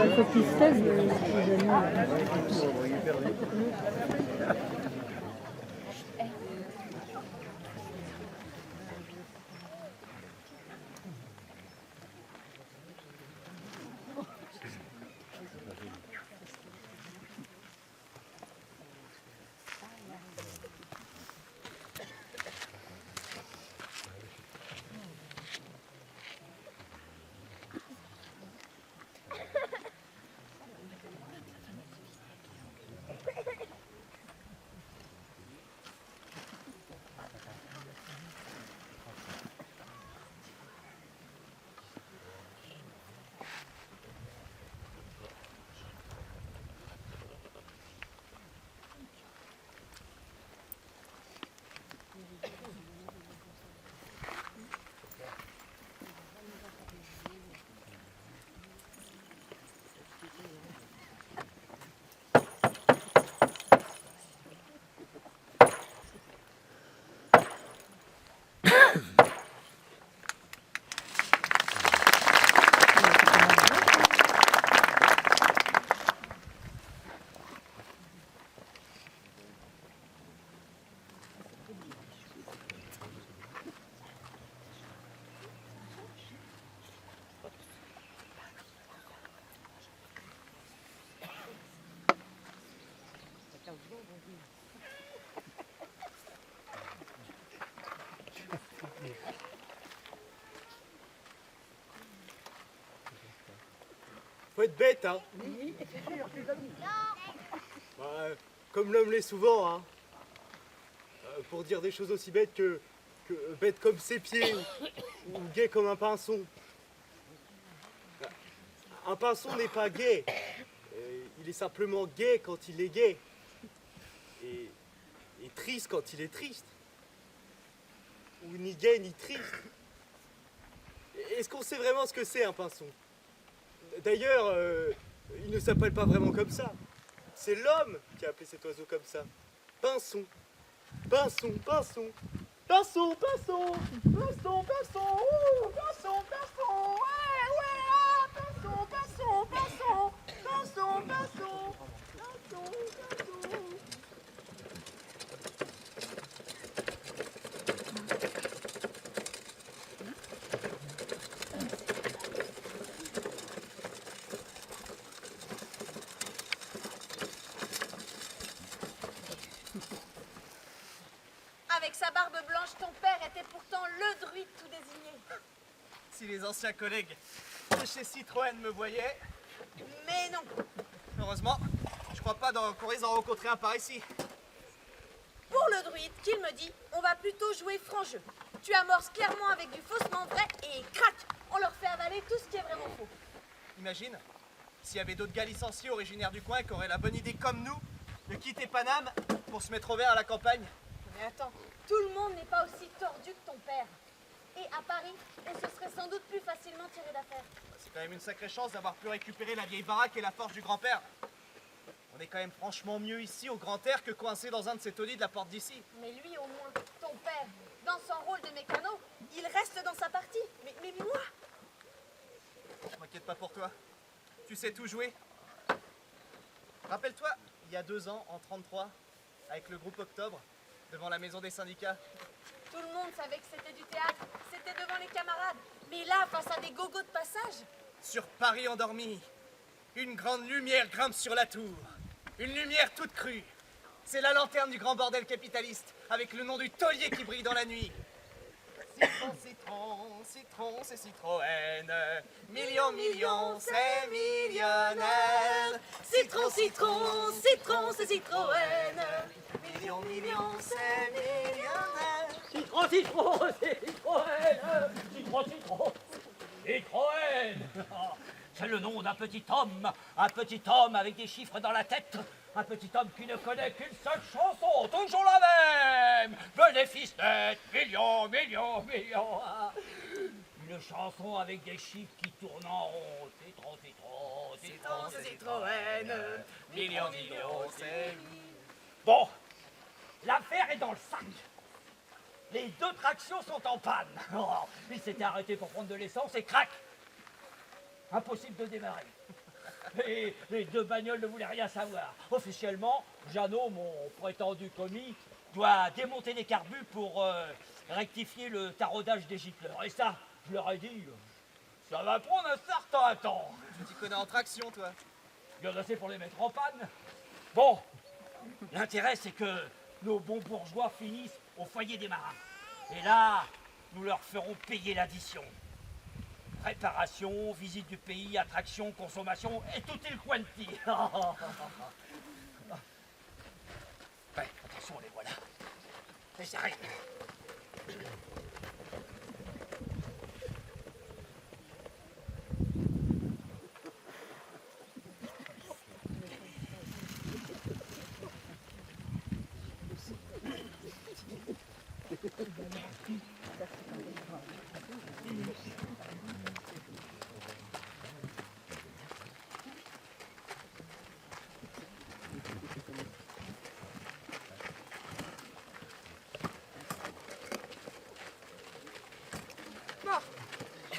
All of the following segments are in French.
Il faut qu'ils se taisent, les amis. Faut être bête, hein. Bah, comme l'homme l'est souvent, hein. Pour dire des choses aussi bêtes que bête comme ses pieds ou gai comme un pinson. Un pinson n'est pas gai. Il est simplement gai quand il est gai. Et triste quand il est triste. Ou ni gai ni triste. Est-ce qu'on sait vraiment ce que c'est un pinson? D'ailleurs, il ne s'appelle pas vraiment comme ça. C'est l'homme qui a appelé cet oiseau comme ça. Pinson. Pinson, pinson. Pinson, pinson. Pinson, pinson. Ouh, pinson, pinson. Ouais, ouais, ah, pinson, pinson, pinson. Pinson, pinson. Pinson, pinson. Avec sa barbe blanche, ton père était pourtant le druide tout désigné. Si les anciens collègues de chez Citroën me voyaient, Mais non, heureusement, je crois pas qu'on risque d'en rencontrer un par ici. pour le druide, qu'il me dit, on va plutôt jouer franc jeu. Tu amorces clairement avec du faussement vrai et crac, on leur fait avaler tout ce qui est vraiment faux. Imagine s'il y avait d'autres gars licenciés originaires du coin qui auraient la bonne idée comme nous de quitter Paname pour se mettre au vert à la campagne. Mais attends, tout le monde n'est pas aussi tordu que ton père. Et à Paris, on se serait sans doute plus facilement tiré d'affaire. C'est quand même une sacrée chance d'avoir pu récupérer la vieille baraque et la forge du grand-père. On est quand même franchement mieux ici au grand air que coincé dans un de ces taudis de la porte d'ici. Mais lui au moins, ton père, dans son rôle de mécano, il reste dans sa partie. Mais moi, Je m'inquiète pas pour toi. Tu sais tout jouer. Rappelle-toi, il y a 2 ans, en 33, avec le groupe Octobre, devant la maison des syndicats. tout le monde savait que c'était du théâtre, c'était devant les camarades. Mais là, face à des gogos de passage, Sur Paris endormi, une grande lumière grimpe sur la tour. Une lumière toute crue. C'est la lanterne du grand bordel capitaliste, avec le nom du taulier qui brille dans la nuit. Citron, citron, citron, c'est Citroën. Million, million, c'est millionnaire. citron, citron, citron, c'est Citroën. Million, million, c'est millionnaire. Citron, citron, c'est Citroën. Citron, citron, Citroën. C'est le nom d'un petit homme avec des chiffres dans la tête, un petit homme qui ne connaît qu'une seule chanson, toujours la même. Bénéfice net, millions, millions, millions. Une chanson avec des chiffres qui tournent en rond. Citron, citron, citron, c'est Citroën. Million, million, c'est... Bon, l'affaire est dans le sac. Les 2 tractions sont en panne. Il s'était arrêté pour prendre de l'essence et crac. Impossible de démarrer. Et les deux bagnoles ne voulaient rien savoir. Officiellement, Jeannot, mon prétendu commis, doit démonter les carbus pour rectifier le taraudage des gicleurs. Et ça, je leur ai dit, ça va prendre un certain temps. Tu t'y connais en traction, toi. Bien assez pour les mettre en panne. Bon, l'intérêt, c'est que nos bons bourgeois finissent au foyer des marins. Et là, nous leur ferons payer l'addition. Préparation, visite du pays, attraction, consommation, et tout il quanti. Ouais, attention, les voilà. Et ça arrive. Bon,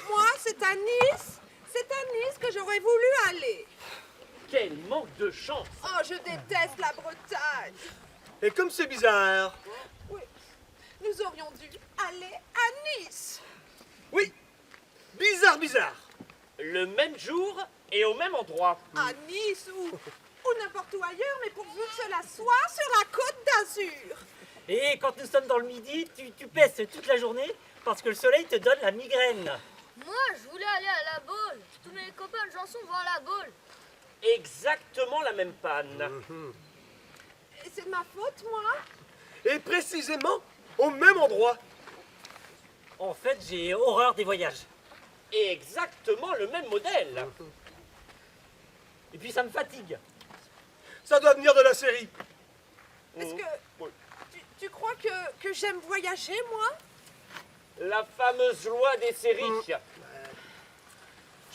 moi, c'est à Nice. C'est à Nice que j'aurais voulu aller. Quel manque de chance! Oh, je déteste la Bretagne. Et comme c'est bizarre. Oui, nous aurions dû aller à Nice. Oui, bizarre, bizarre. Le même jour et au même endroit. À Nice ou n'importe où ailleurs, mais pourvu que cela soit sur la côte d'Azur. Et quand nous sommes dans le midi, tu pèses toute la journée parce que le soleil te donne la migraine. Moi, je voulais aller à la Baule. Tous mes copains de Janson vont à la Baule. Exactement la même panne. Et c'est de ma faute, moi. Et précisément au même endroit. En fait, j'ai horreur des voyages. Exactement le même modèle. Et puis ça me fatigue. Ça doit venir de la série. Est-ce que Oui. tu crois que j'aime voyager, moi? La fameuse loi des séries.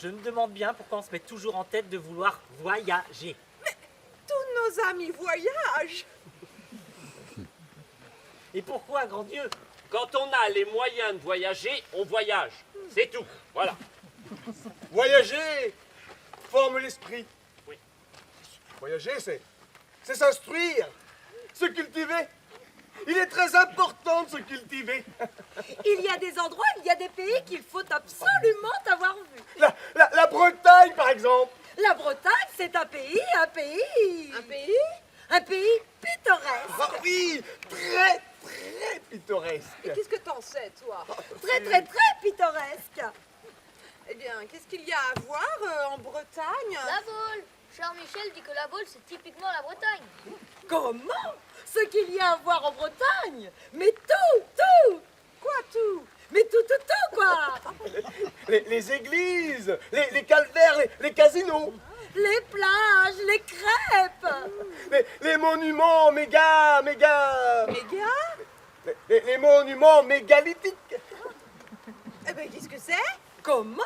Je me demande bien pourquoi on se met toujours en tête de vouloir voyager. Tous nos amis voyagent. Et pourquoi, grand Dieu? Quand on a les moyens de voyager, on voyage. C'est tout. Voilà. Voyager forme l'esprit. Oui. Voyager, c'est s'instruire, se cultiver. Il est très important de se cultiver. Il y a des endroits, il y a des pays qu'il faut absolument avoir vu. La Bretagne, par exemple. La Bretagne, c'est un pays. Un pays? Un pays pittoresque. Ah oui, très, très pittoresque. Et qu'est-ce que t'en sais, toi? Très, très, très pittoresque. Eh bien, qu'est-ce qu'il y a à voir en Bretagne? La Baule. Charles Michel dit que la Baule, c'est typiquement la Bretagne. Comment? Ce qu'il y a à voir en Bretagne? Mais tout! Quoi, tout? Mais tout, quoi! Les églises, les calvaires, les casinos, Les plages, les crêpes! les monuments méga... Méga? Les monuments mégalithiques. Eh ben, qu'est-ce que c'est? Comment?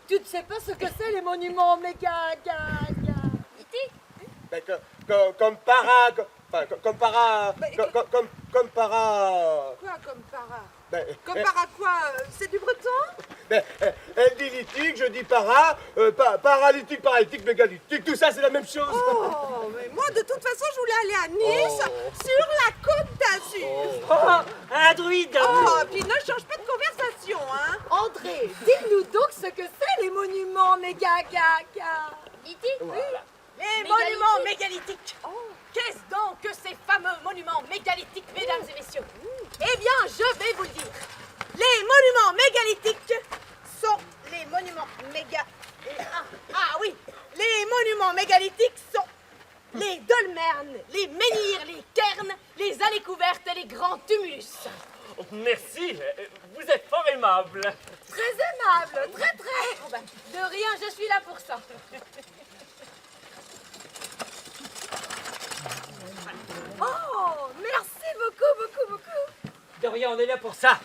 Tu ne sais pas ce que c'est les monuments méga... Iti? Ben, comme para... Comme para... Comme para... Quoi, comme para? Ben, Comme para quoi? C'est du breton? elle dit lithique, je dis para, paralytique, paralytique, mégalithique, tout ça c'est la même chose. Oh, mais moi, de toute façon, je voulais aller à Nice, sur la côte d'Azur. Oh, un druide! Oh, puis ne change pas de conversation, hein? André, dis-nous donc ce que c'est les monuments méga... Iti? Les monuments mégalithiques. Qu'est-ce donc que ces fameux monuments mégalithiques, mesdames et messieurs? Eh bien, je vais vous le dire. Les monuments mégalithiques sont les monuments oui, les monuments mégalithiques sont les dolmens, les menhirs, les cairns, les allées couvertes et les grands tumulus. Merci. Vous êtes fort aimable. Très aimable, très. De rien, je suis là pour ça. Oh, merci beaucoup. De rien, on est là pour ça.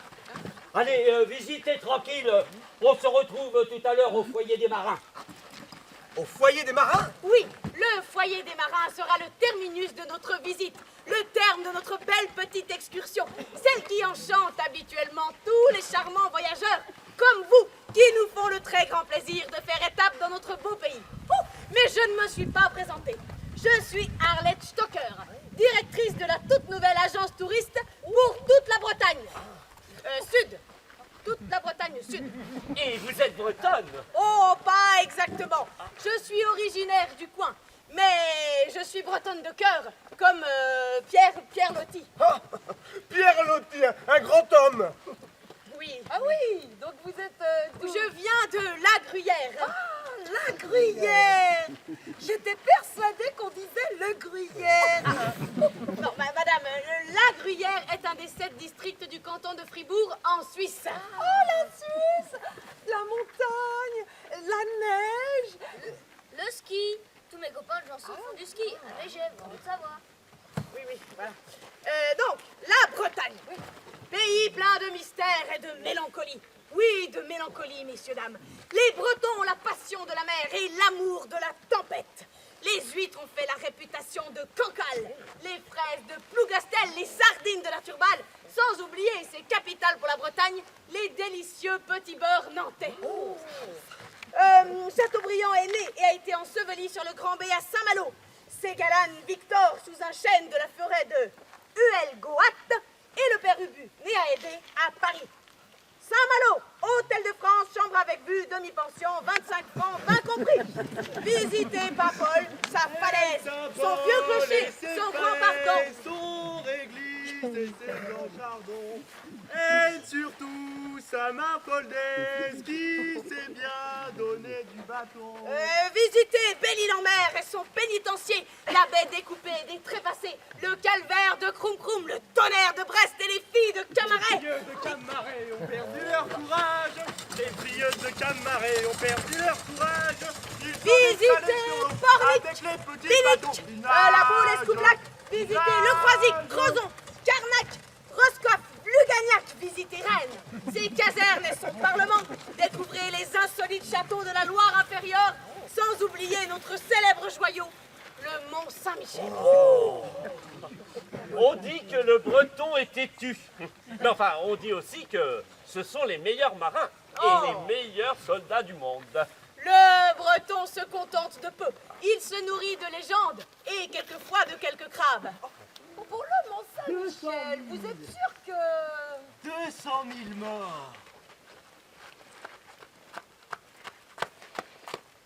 Allez, visitez tranquille. On se retrouve tout à l'heure au foyer des marins. Au foyer des marins? Oui, le foyer des marins sera le terminus de notre visite, le terme de notre belle petite excursion, celle qui enchante habituellement tous les charmants voyageurs, comme vous, qui nous font le très grand plaisir de faire étape dans notre beau pays. Oh, mais je ne me suis pas présentée. Je suis Arlette Stocker, directrice de la toute nouvelle agence touriste pour toute la Bretagne. Sud. Toute la Bretagne Sud. Et vous êtes bretonne? Oh, pas exactement. Je suis originaire du coin. Mais je suis bretonne de cœur, comme Pierre Loti. Ah, Pierre Loti, un grand homme. Oui. Ah oui, donc vous êtes... Je viens de La Gruyère. Ah, la Gruyère. J'étais persuadée qu'on disait le Gruyère. Non, madame, La Gruyère est un des 7 districts du canton de Fribourg en Suisse. Oh, la Suisse, la montagne, la neige. Le ski. Tous mes copains de Janson font du ski. À Megève, on veut le savoir. Oui, voilà. Donc, la Bretagne. Pays plein de mystères et de mélancolie. Oui, de mélancolie, messieurs, dames. Les Bretons ont la passion de la mer et l'amour de la tempête. Les huîtres ont fait la réputation de Cancale, les fraises de Plougastel, les sardines de la Turballe, sans oublier, c'est capital pour la Bretagne, les délicieux petits beurres nantais. Chateaubriand est né et a été enseveli sur le Grand B à Saint-Malo. Ségalen Victor sous un chêne de la forêt de Huelgoat et le père Ubu, né à Aidé, à Paris. Saint-Malo, hôtel de France, chambre avec vue, demi-pension, 25 francs, 20 compris. Visitez Papol, sa falaise, son vieux clocher, son grand pardon. Son église et ses blancs chardons. Et surtout sa main foldaise qui sait bien donner du bâton. Visitez Belle-Île-en-Mer et son pénitencier, la baie découpée, des trépassés, le calvaire de Kroum-Kroum, le tonnerre de Brest et les filles de Camaret. Les vieux de Camaret ont perdu leur courage. Les filles de Camaret ont perdu leur courage. Visitez Pornic, Bilic, la Boule Escoublac. Visitez Le Croisic, Crozon, Carnac, Roscoff, Lugagnac. Visitez Rennes, ses casernes et son parlement. Découvrez les insolites châteaux de la Loire inférieure, sans oublier notre célèbre joyau, le Mont Saint-Michel. On dit que le breton est têtu. Mais enfin, on dit aussi que ce sont les meilleurs marins et les meilleurs soldats du monde. Le breton se contente de peu. Il se nourrit de légendes et quelquefois de quelques crabes. Pour le Mont Saint-Michel, vous êtes sûr que... 200 000 morts.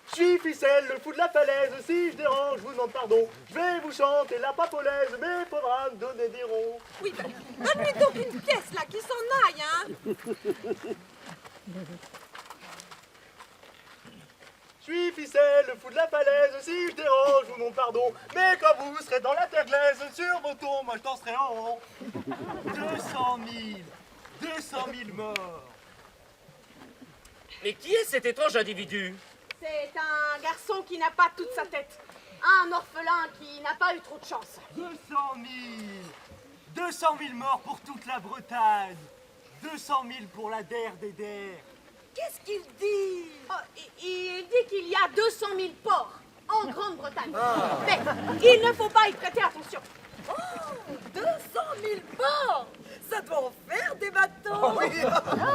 Je suis ficelle, le fou de la falaise. Si je dérange, je vous demande pardon. Je vais vous chanter la papolaise, mais faudra me donner des ronds. Oui, ben, donne-lui donc une pièce, là, qui s'en aille, hein. Je suis ficelle, le fou de la falaise. Si je dérange, je vous demande pardon. Mais quand vous serez dans la terre glaise, sur vos tons, moi je danserai en rond. 200 000 morts. Mais qui est cet étrange individu? C'est un garçon qui n'a pas toute sa tête. Un orphelin qui n'a pas eu trop de chance. 200 000 morts pour toute la Bretagne. 200 000 pour la der des der. Qu'est-ce qu'il dit? Oh, il dit qu'il y a 200 000 ports en Grande-Bretagne. Mais il ne faut pas y prêter attention. Oh, 200 000 ports. Ça doit en faire des bateaux.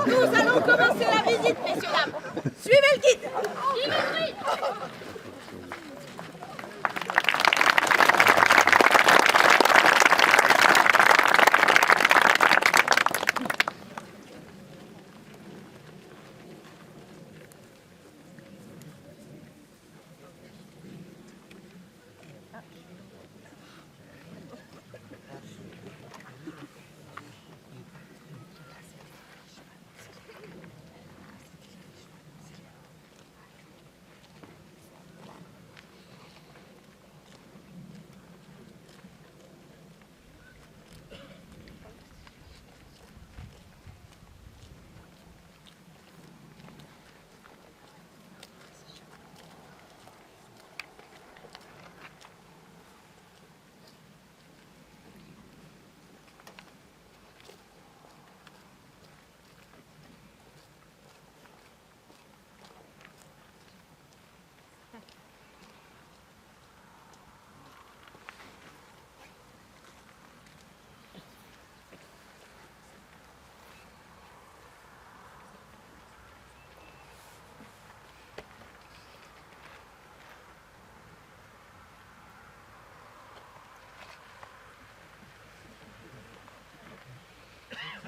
Nous allons commencer la visite, messieurs, dames. Suivez le guide. Suivez le guide.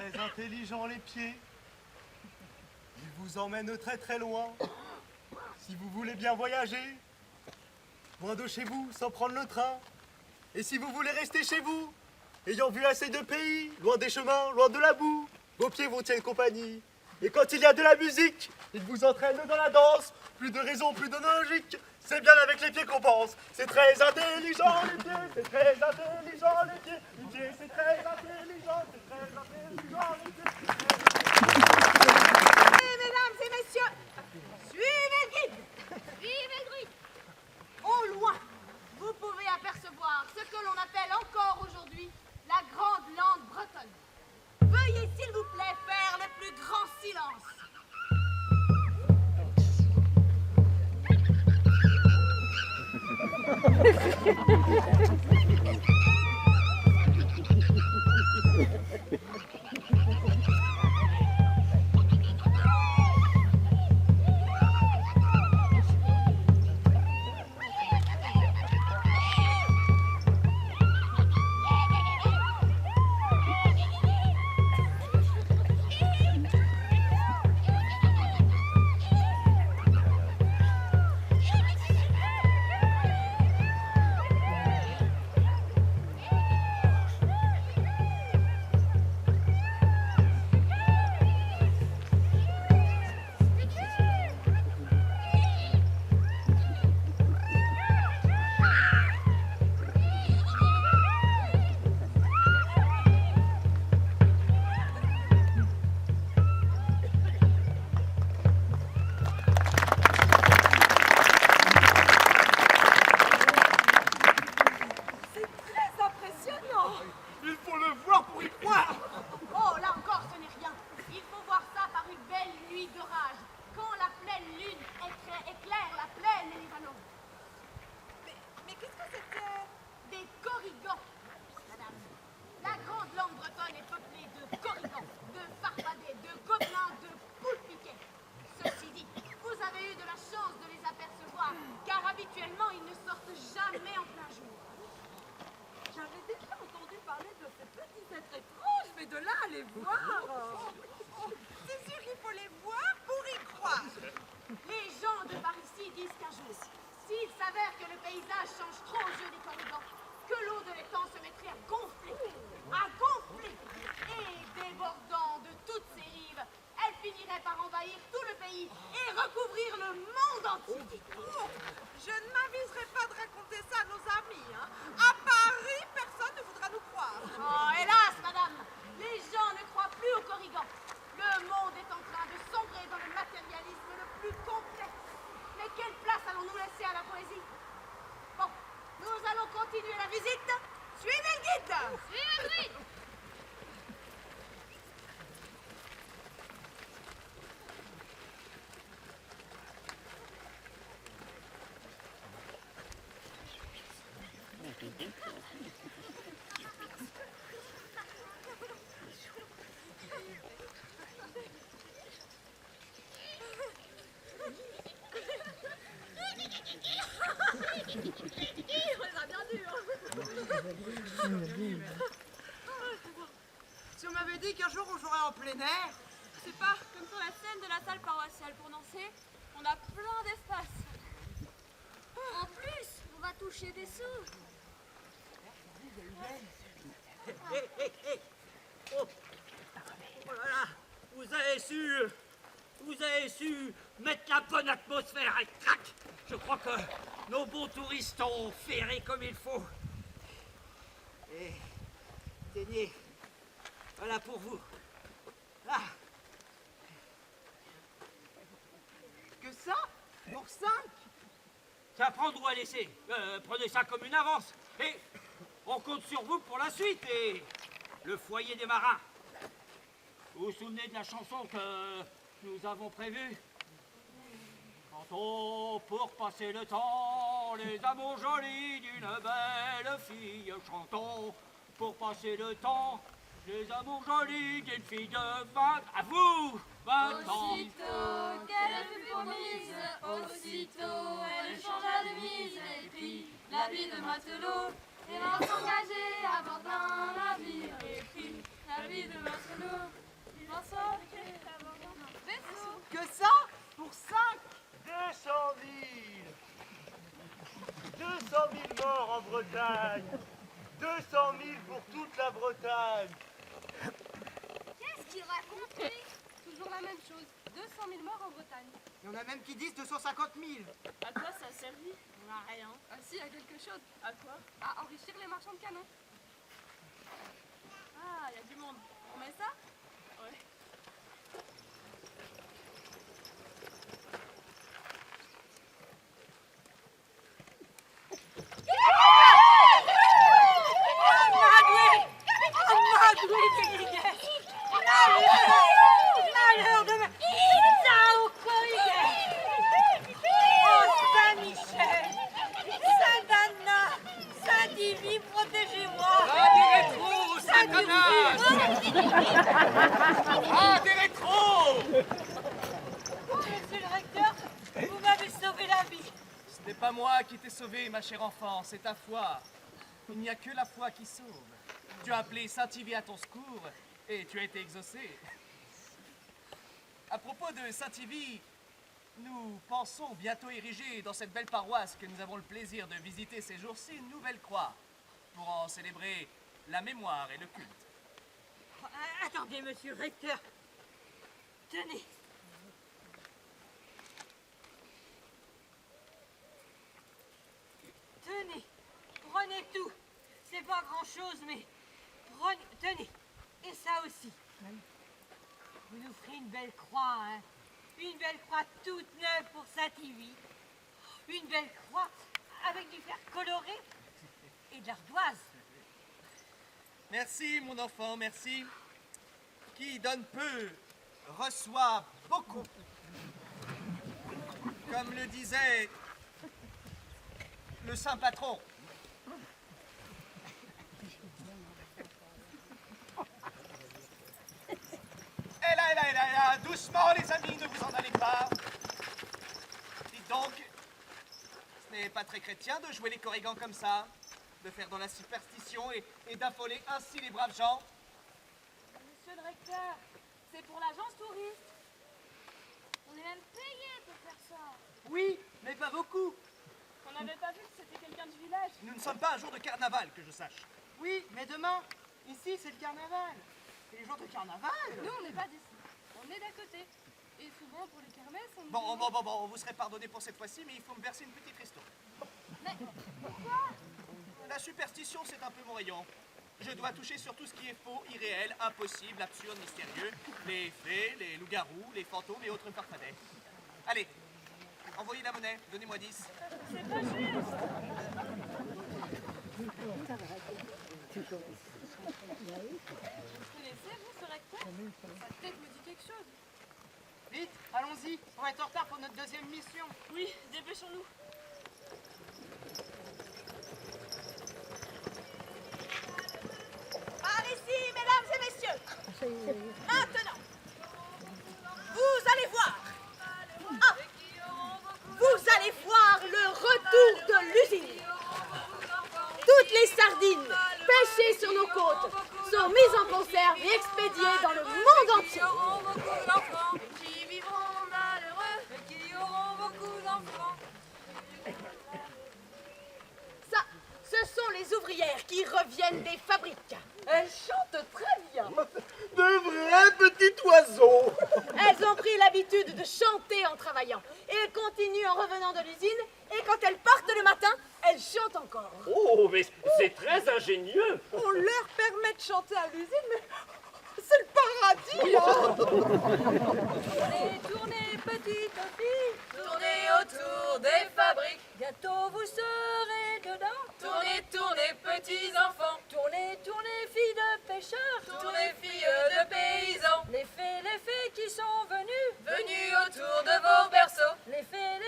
très intelligents les pieds. Ils vous emmènent très très loin. Si vous voulez bien voyager, loin de chez vous, sans prendre le train. Et si vous voulez rester chez vous, ayant vu assez de pays, loin des chemins, loin de la boue, vos pieds vous tiennent compagnie. Et quand il y a de la musique, ils vous entraînent dans la danse. Plus de raison, plus de logique. C'est bien avec les pieds qu'on pense. C'est très intelligent les pieds, c'est très intelligent les pieds. Les pieds, c'est très intelligent, c'est très intelligent les pieds. Et mesdames et messieurs, suivez le guide. Vive le druide! Au loin, vous pouvez apercevoir ce que l'on appelle encore aujourd'hui la grande lande bretonne. Veuillez s'il vous plaît faire le plus grand silence. Oh, là encore, ce n'est rien. Il faut voir ça par une belle nuit d'orage, quand la pleine lune éclaire la plaine et les vallons. Mais qu'est-ce que c'était? Des corrigans, madame. La grande langue bretonne est peuplée de corrigans, de farfadets, de gobelins, de poules piquets. Ceci dit, vous avez eu de la chance de les apercevoir, car habituellement, ils ne sortent jamais en plein jour. J'avais déjà entendu parler de ces petits êtres étranges, mais de là à les voir. C'est sûr qu'il faut les voir pour y croire. Les gens de par ici disent qu'un jour, s'il s'avère que le paysage change trop aux yeux des corrigans, que l'eau de l'étang se mettrait à gonfler, et débordant de toutes ses rives, elle finirait par envahir tout le pays et recouvrir le monde entier. Oh, je ne m'aviserai pas de raconter ça à nos amis. Hein. À Paris, personne ne voudra nous croire. Oh, hélas, madame, les gens ne croient plus aux corrigans. Le monde est en train de sombrer dans le matérialisme le plus complet. Mais quelle place allons-nous laisser à la poésie? Bon, nous allons continuer la visite. Suivez le guide. Vive le druide! Si on m'avait dit qu'un jour on jouerait en plein air. C'est pas comme sur la scène de la salle paroissiale pour danser. On a plein d'espace. En plus, on va toucher des sous. Oh. Oh là là, vous avez su mettre la bonne atmosphère et crac. Je crois que nos bons touristes ont ferré comme il faut. Et tenez, voilà pour vous. Ah. Que ça? Pour 5? C'est à prendre ou à laisser. Prenez ça comme une avance. Et on compte sur vous pour la suite. Et le foyer des marins. Vous vous souvenez de la chanson que nous avons prévue? Chantons pour passer le temps, les amours jolis d'une belle fille. Chantons pour passer le temps, les amours jolis d'une fille de 20... À vous, 20 ans. Aussitôt qu'elle fut promise, aussitôt elle changea de mise et prit l'habit de matelot et vint s'engager à bord d'un navire et prit l'habit de matelot. Vincent, vaisseau. Que ça? Pour 5? 200 000 200 000 morts en Bretagne. 200 000 pour toute la Bretagne. Qu'est-ce qu'il raconte, lui? Toujours la même chose. 200 000 morts en Bretagne. Il y en a même qui disent 250 000. À quoi ça a servi? À rien. Ah si, à quelque chose. À quoi? À enrichir les marchands de canons. Ah, il y a du monde. On met ça? Ouais. Malheur de ma... Oh, Saint-Michel, Saint-Anna, Saint-Divi, protégez-moi. Des rétros, Satanas! Des rétros! Monsieur le recteur, vous m'avez sauvé la vie. Ce n'est pas moi qui t'ai sauvé, ma chère enfant, c'est ta foi. Il n'y a que la foi qui sauve. Tu as appelé Saint-Ivy à ton secours et tu as été exaucé. À propos de Saint-Ivy, nous pensons bientôt ériger dans cette belle paroisse que nous avons le plaisir de visiter ces jours-ci une nouvelle croix pour en célébrer la mémoire et le culte. Attendez, monsieur le recteur. Tenez. Tenez, prenez tout. C'est pas grand-chose, mais prenez, tenez. Et ça aussi. Vous nous ferez une belle croix, hein. Une belle croix toute neuve pour Saint-Ivy. Une belle croix avec du fer coloré et de l'ardoise. Merci, mon enfant, merci. Qui donne peu, reçoit beaucoup. Comme le disait le saint patron. Et là, doucement les amis, ne vous en allez pas. Dites donc, ce n'est pas très chrétien de jouer les corrigans comme ça, de faire dans la superstition et d'affoler ainsi les braves gens. Monsieur le recteur, c'est pour l'agence touriste. On est même payé pour faire ça. Oui, mais pas beaucoup. On n'avait pas vu que c'était quelqu'un du village. Nous ne sommes pas un jour de carnaval, que je sache. Oui, mais demain, ici, c'est le carnaval. C'est les jours de carnaval. Nous, on n'est pas d'ici. On est d'à côté. Et souvent, pour les kermesses, on... Bon, vous serez pardonné pour cette fois-ci, mais il faut me verser une petite ristourne. Mais pourquoi? La superstition, c'est un peu mon rayon. Je dois toucher sur tout ce qui est faux, irréel, impossible, absurde, mystérieux. Les fées, les loups-garous, les fantômes et autres farfadets. Allez, envoyez la monnaie, donnez-moi 10. C'est pas juste. Vous connaissez, vous, ce recteur? Sa tête me dit quelque chose. Vite, allons-y. On va être en retard pour notre deuxième mission. Oui, dépêchons-nous. Par ici, mesdames et messieurs. Maintenant, vous allez voir. Ah, vous allez voir le retour de l'usine. Toutes les sardines pêchées sur nos côtes sont mises en conserve et expédiées dans le monde entier. Qui auront beaucoup d'enfants, qui vivront malheureux, mais qui auront beaucoup d'enfants. Ça, ce sont les ouvrières qui reviennent des fabriques. Elles chantent très bien. De vrais petits oiseaux. Elles ont pris l'habitude de chanter en travaillant. Et elles continuent en revenant de l'usine. Et quand elles partent le matin, elles chantent encore. Oh, mais c'est très ingénieux. On leur permet de chanter à l'usine, mais c'est le paradis. Tournez, tournez, petites filles, tournez autour des fabriques. Bientôt vous serez dedans. Tournez, tournez, petits enfants. Tournez, tournez, filles de pêcheurs. Tournez, filles de paysans. Les fées qui sont venues autour de vos berceaux. Les fées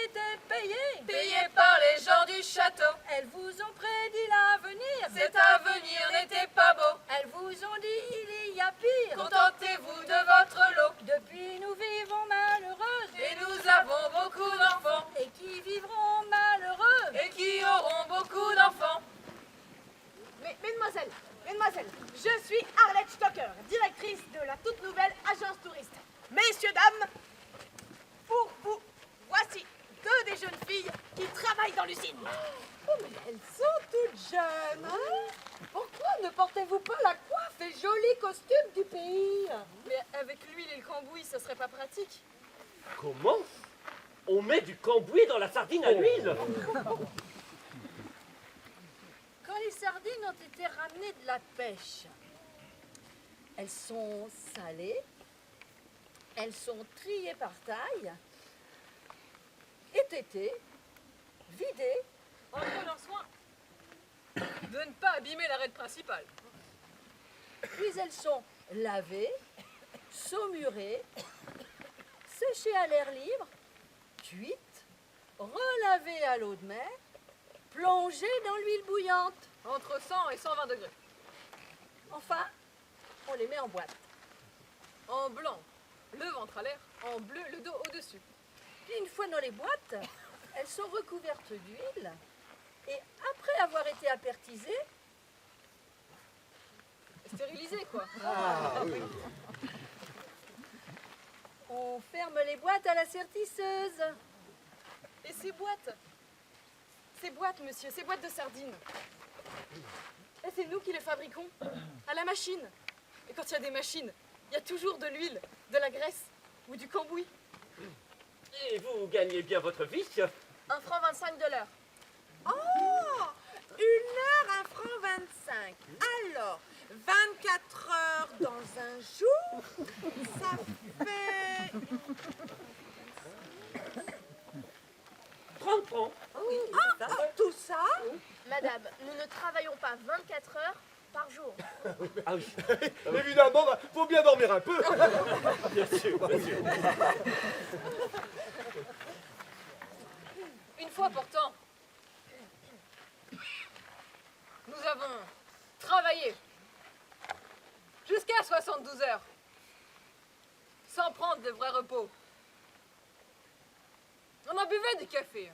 étaient payées par les gens du château. Elles vous ont prédit l'avenir. Cet avenir n'était pas beau. Elles vous ont dit il y a pire. Contentez-vous de votre lot. Depuis nous vivons malheureuses. Et nous avons beaucoup d'enfants. Et qui vivront malheureux. Et qui auront beaucoup d'enfants. Mais, mesdemoiselles, je suis Arlette Stock Tucker, directrice de la toute nouvelle agence touriste. Messieurs, dames, pour vous, voici 2 des jeunes filles qui travaillent dans l'usine. Oh, mais elles sont toutes jeunes, hein? Pourquoi ne portez-vous pas la coiffe et joli costume du pays? Mais avec l'huile et le cambouis, ça serait pas pratique. Comment? On met du cambouis dans la sardine à l'huile? Quand les sardines ont été ramenées de la pêche, elles sont salées, elles sont triées par taille, étêtées, vidées, En prenant soin de ne pas abîmer la raide principale. puis elles sont lavées, saumurées, séchées à l'air libre, cuites, relavées à l'eau de mer, plongées dans l'huile bouillante. Entre 100 et 120 degrés. Enfin, on les met en boîte. En blanc, le ventre à l'air. En bleu, le dos au-dessus. Puis une fois dans les boîtes, elles sont recouvertes d'huile et après avoir été apertisées, Stérilisé, quoi. on ferme les boîtes à la sertisseuse. Et ces boîtes, monsieur, ces boîtes de sardines. Et c'est nous qui les fabriquons, à la machine. Et quand il y a des machines, il y a toujours de l'huile, de la graisse ou du cambouis. Et vous gagnez bien votre vie? 1 franc 25 de l'heure. Oh, 1 heure, 1 franc 25. Alors, 24 heures dans un jour, ça fait... 30 francs. Tout ça? Madame, nous ne travaillons pas 24 heures par jour. Ah oui, Évidemment, bah, faut bien dormir un peu. bien sûr, bien sûr. Une fois pourtant, nous avons travaillé jusqu'à 72 heures, sans prendre de vrais repos. On en buvait du café.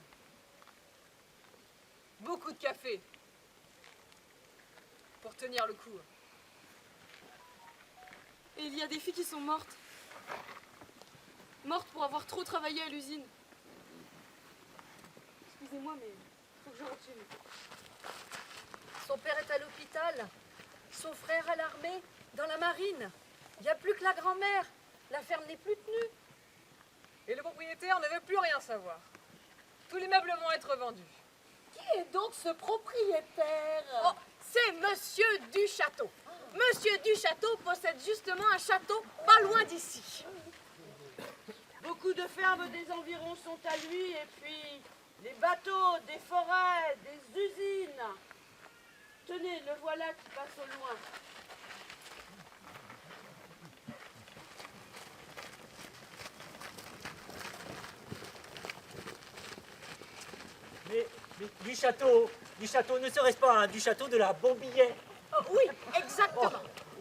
Beaucoup de café. Pour tenir le coup. Et il y a des filles qui sont mortes. Mortes pour avoir trop travaillé à l'usine. Excusez-moi, mais faut que je rentre chez nous. Son père est à l'hôpital, son frère à l'armée, dans la marine. Il n'y a plus que la grand-mère. La ferme n'est plus tenue. Et le propriétaire ne veut plus rien savoir. Tous les meubles vont être vendus. Qui est donc ce propriétaire? Oh, c'est Monsieur Duchâteau. Monsieur Duchâteau possède justement un château pas loin d'ici. Beaucoup de fermes des environs sont à lui, et puis les bateaux, des forêts, des usines. Tenez, le voilà qui passe au loin. Mais du château, ne serait-ce pas un du château de la Bombillet? Oh, oui, exactement.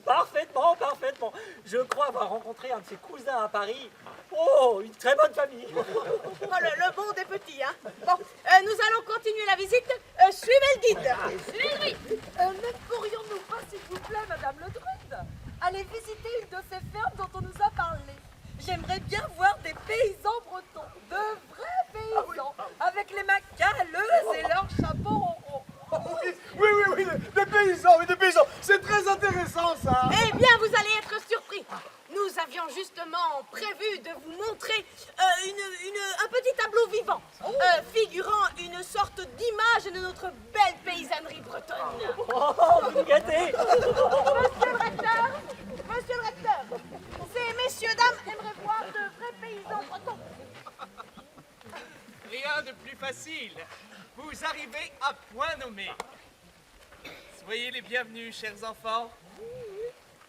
Parfaitement, parfaitement. Je crois avoir rencontré un de ses cousins à Paris. Oh, une très bonne famille. Oh, le bon des petits, hein. Bon, nous allons continuer la visite. Suivez le guide. Suivez le guide. Ne pourrions-nous pas, s'il vous plaît, Madame le druide, aller visiter une de ces fermes dont on nous a parlé? J'aimerais bien voir des paysans bretons, de vrais paysans, avec les mains calleuses et leurs chapeaux ronds. Oui, des paysans. C'est très intéressant, ça. Eh bien, vous allez être surpris. Nous avions justement prévu de vous montrer un petit tableau vivant, figurant une sorte d'image de notre belle paysannerie bretonne. Oh, vous nous gâtez. Monsieur le recteur, ces messieurs, dames aimeraient voir de vrais paysans bretons. Rien de plus facile. Vous arrivez à point nommé. Soyez les bienvenus, chers enfants.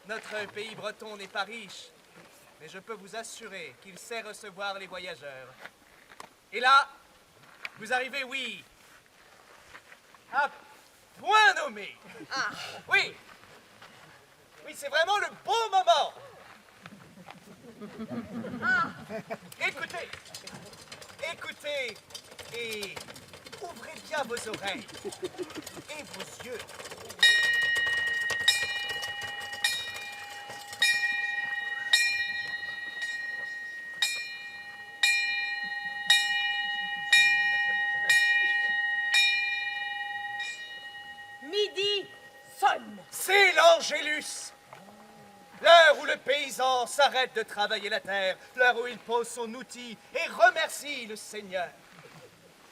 Notre pays breton n'est pas riche, mais je peux vous assurer qu'il sait recevoir les voyageurs. Et là, vous arrivez, oui, à point nommé. Ah, oui. Oui, c'est vraiment le bon moment. Écoutez, écoutez et ouvrez bien vos oreilles et vos yeux. l'Angélus. L'heure où le paysan s'arrête de travailler la terre, l'heure où il pose son outil et remercie le Seigneur.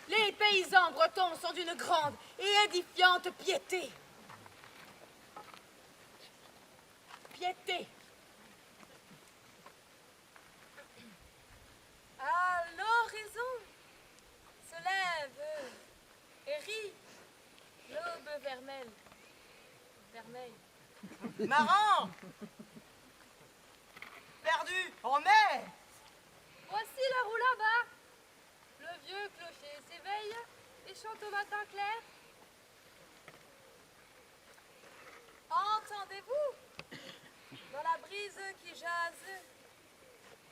Les paysans bretons sont d'une grande et édifiante piété. Piété. À l'horizon se lève et rit l'aube vermeille. Marin, perdu en mer. Voici la roue là-bas. Le vieux clocher s'éveille et chante au matin clair. Entendez-vous, dans la brise qui jase,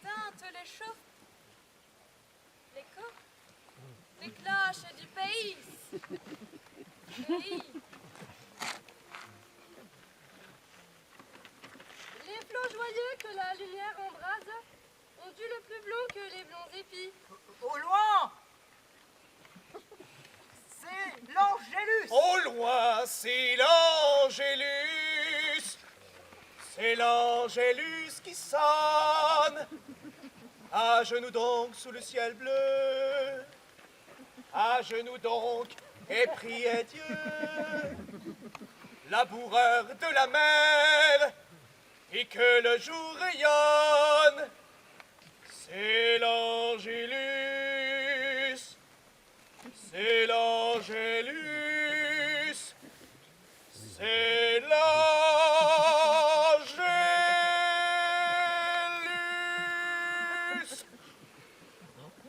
teinte les chauds, l'écho, les cloches du pays. Les flots joyeux que la lumière embrase ont du le plus blond que les blonds épis. Au loin, c'est l'Angélus. Au loin, c'est l'Angélus. C'est l'Angélus qui sonne. À genoux donc sous le ciel bleu. À genoux donc et priez Dieu. Laboureur de la mer. Et que le jour rayonne. C'est l'Angélus. C'est l'Angélus. C'est l'Angélus.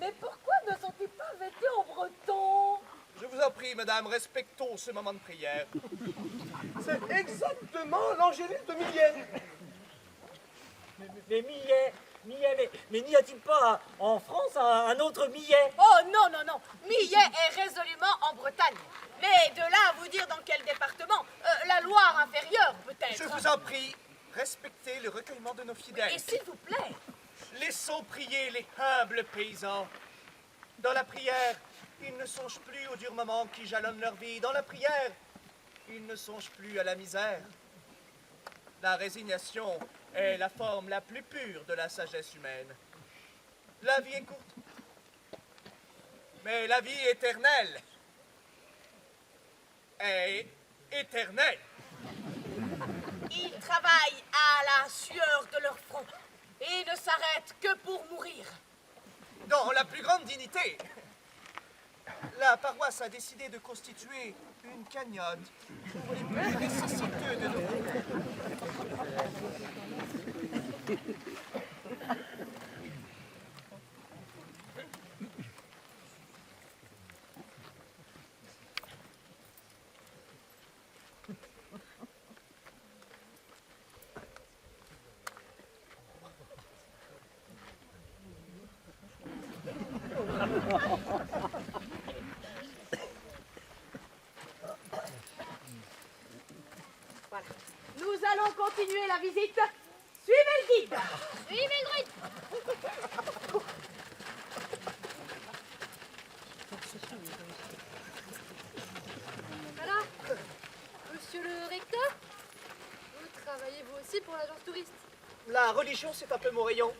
Mais pourquoi ne sont-ils pas vêtus en breton? Je vous en prie, madame, respectons ce moment de prière. C'est exactement l'Angélus de Millet. Mais Millet, mais n'y a-t-il pas en France un autre Millet? Oh non, non, non. Millet est résolument en Bretagne. Mais de là à vous dire dans quel département, la Loire inférieure peut-être. Je vous en prie, respectez le recueillement de nos fidèles. Et s'il vous plaît, Laissons prier les humbles paysans. Dans la prière, ils ne songent plus aux durs moments qui jalonnent leur vie. Dans la prière, ils ne songent plus à la misère. La résignation est la forme la plus pure de la sagesse humaine. La vie est courte, mais la vie éternelle est éternelle. ils travaillent à la sueur de leur front et ne s'arrêtent que pour mourir. Dans la plus grande dignité, la paroisse a décidé de constituer une cagnotte pour les plus nécessiteux de nos fidèles. Voilà. Nous allons continuer la visite. Suivez le guide. Suivez le druide. Voilà. Monsieur le recteur, vous travaillez vous aussi pour l'agence touriste? La religion, c'est un peu mon rayon.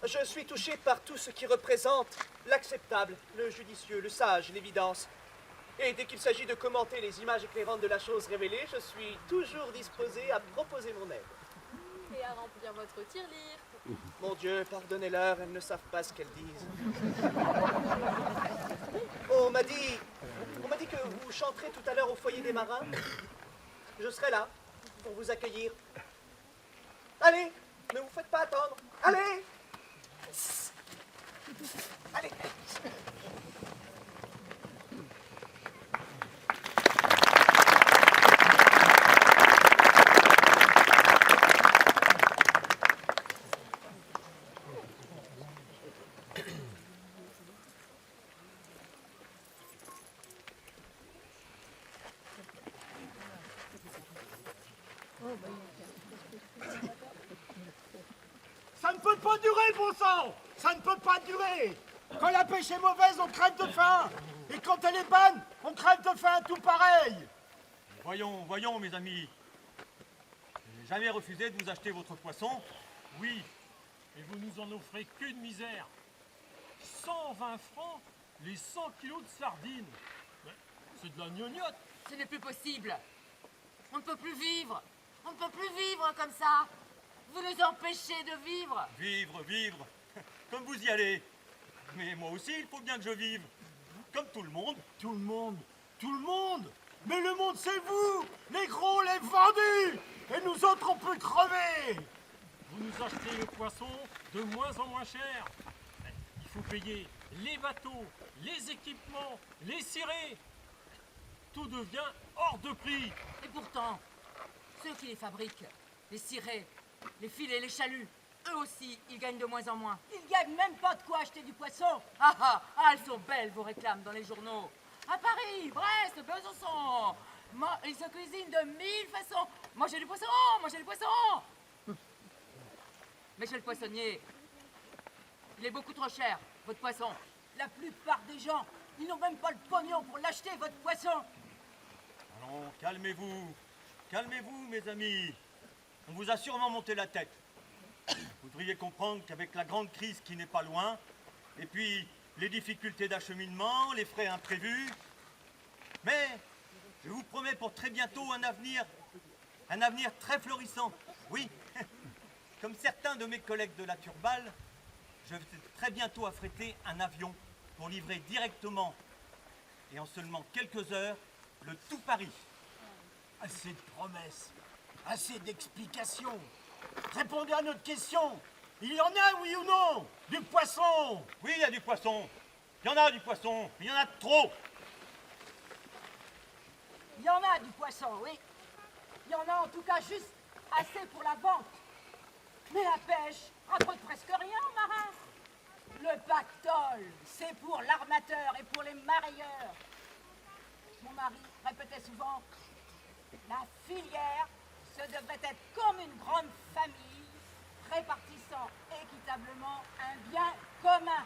Je suis touché par tout ce qui représente l'acceptable, le judicieux, le sage, l'évidence. Et dès qu'il s'agit de commenter les images éclairantes de la chose révélée, je suis toujours disposé à proposer mon aide. Et à remplir votre tirelire. Mon Dieu, pardonnez-leur, elles ne savent pas ce qu'elles disent. On m'a dit que vous chanterez tout à l'heure au foyer des marins. Je serai là pour vous accueillir. Allez, ne vous faites pas attendre. Allez! Allez! Ça ne peut pas durer, bon sang! Ça ne peut pas durer! Quand la pêche est mauvaise, on crève de faim! Et quand elle est bonne, on crève de faim tout pareil! Voyons, mes amis. J'ai jamais refusé de vous acheter votre poisson. Oui, et vous nous en offrez qu'une misère. 120 francs les 100 kilos de sardines. Ouais, c'est de la gnognotte. Ce n'est plus possible. On ne peut plus vivre. On ne peut plus vivre comme ça. Vous nous empêchez de vivre. Vivre, vivre, comme vous y allez. Mais moi aussi, il faut bien que je vive. Comme tout le monde. Tout le monde, tout le monde. Mais le monde, c'est vous. Les gros, les vendus. Et nous autres, on peut crever. Vous nous achetez le poisson de moins en moins cher. Il faut payer les bateaux, les équipements, les cirés. Tout devient hors de prix. Et pourtant, ceux qui les fabriquent, les cirés, les filets, les chaluts, eux aussi, ils gagnent de moins en moins. Ils gagnent même pas de quoi acheter du poisson. Ah, elles sont belles vos réclames dans les journaux. À Paris, Brest, Besançon, ils se cuisinent de 1000 façons. Mangez du poisson, mangez du poisson. Mais chez le poissonnier, il est beaucoup trop cher, votre poisson. La plupart des gens, ils n'ont même pas le pognon pour l'acheter, votre poisson. Allons, calmez-vous. Calmez-vous, mes amis. On vous a sûrement monté la tête. Vous devriez comprendre qu'avec la grande crise qui n'est pas loin, et puis les difficultés d'acheminement, les frais imprévus, mais je vous promets pour très bientôt un avenir très florissant. Oui, comme certains de mes collègues de la Turballe, je vais très bientôt affréter un avion pour livrer directement et en seulement quelques heures le tout Paris. Assez de promesses, assez d'explications. Répondez à notre question. Il y en a, oui ou non? Du poisson? Oui, il y a du poisson. Il y en a du poisson, mais il y en a trop. Il y en a du poisson, oui. Il y en a en tout cas juste assez pour la vente. Mais la pêche rapporte presque rien aux marins. Le pactole, c'est pour l'armateur et pour les marailleurs. Mon mari répétait souvent, la filière, ce devrait être comme une grande famille, répartissant équitablement un bien commun.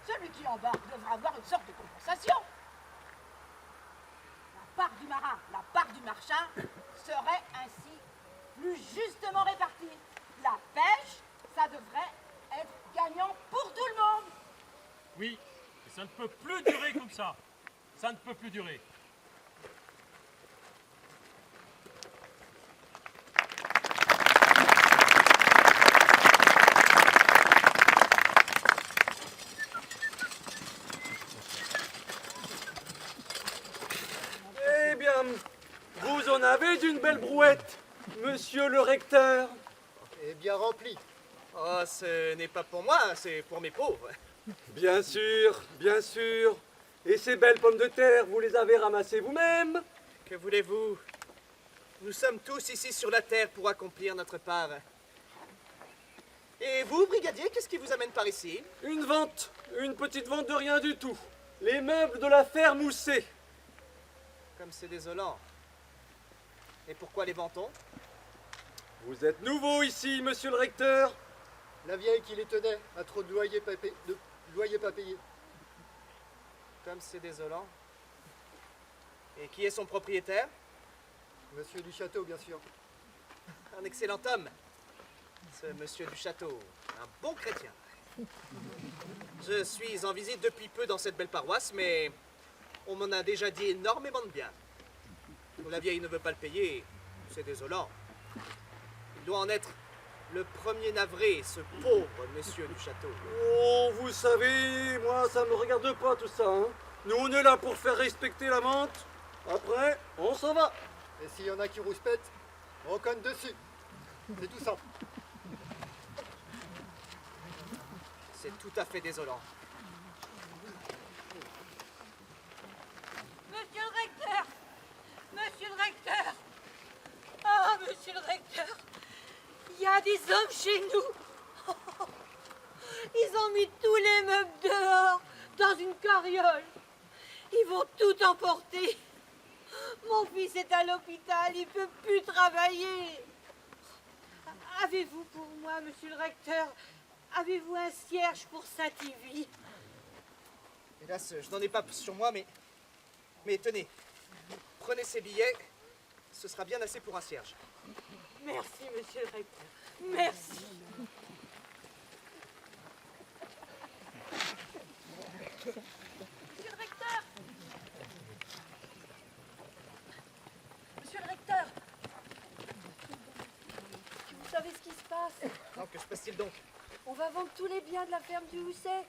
Celui qui embarque devra avoir une sorte de compensation. La part du marin, la part du marchand serait ainsi plus justement répartie. La pêche, ça devrait être gagnant pour tout le monde. Oui, et ça ne peut plus durer comme ça. Ça ne peut plus durer. Eh bien, vous en avez d'une belle brouette, monsieur le recteur. Et bien rempli. Oh, ce n'est pas pour moi, c'est pour mes pauvres. Bien sûr, bien sûr. Et ces belles pommes de terre, vous les avez ramassées vous-même? Que voulez-vous? Nous sommes tous ici sur la terre pour accomplir notre part. Et vous, brigadier, qu'est-ce qui vous amène par ici? Une vente, une petite vente de rien du tout. Les meubles de la ferme Mousset. Comme c'est désolant. Et pourquoi les vend-on? Vous êtes nouveau ici, monsieur le recteur. La vieille qui les tenait a trop de loyer pas payé. Comme c'est désolant. Et qui est son propriétaire? Monsieur du château, bien sûr. Un excellent homme, ce monsieur du château. Un bon chrétien. Je suis en visite depuis peu dans cette belle paroisse, mais on m'en a déjà dit énormément de bien. La vieille ne veut pas le payer, c'est désolant. Il doit en être le premier navré, ce pauvre monsieur du château. Oh, vous savez, moi, ça me regarde pas tout ça. Hein. Nous, on est là pour faire respecter la vente. Après, on s'en va. Et s'il y en a qui rouspètent, on cogne dessus. C'est tout simple. C'est tout à fait désolant. Monsieur le recteur! Monsieur le recteur! Ah, monsieur le recteur! Il y a des hommes chez nous! Ils ont mis tous les meubles dehors, dans une carriole. Ils vont tout emporter. Mon fils est à l'hôpital, il ne peut plus travailler. Avez-vous pour moi, monsieur le recteur, avez-vous un cierge pour Saint-Ivy? Hélas, je n'en ai pas sur moi, mais tenez, prenez ces billets, ce sera bien assez pour un cierge. Merci, monsieur le recteur. Merci. Monsieur le recteur! Monsieur le recteur! Vous savez ce qui se passe? Non, que se passe-t-il donc? On va vendre tous les biens de la ferme du Housset.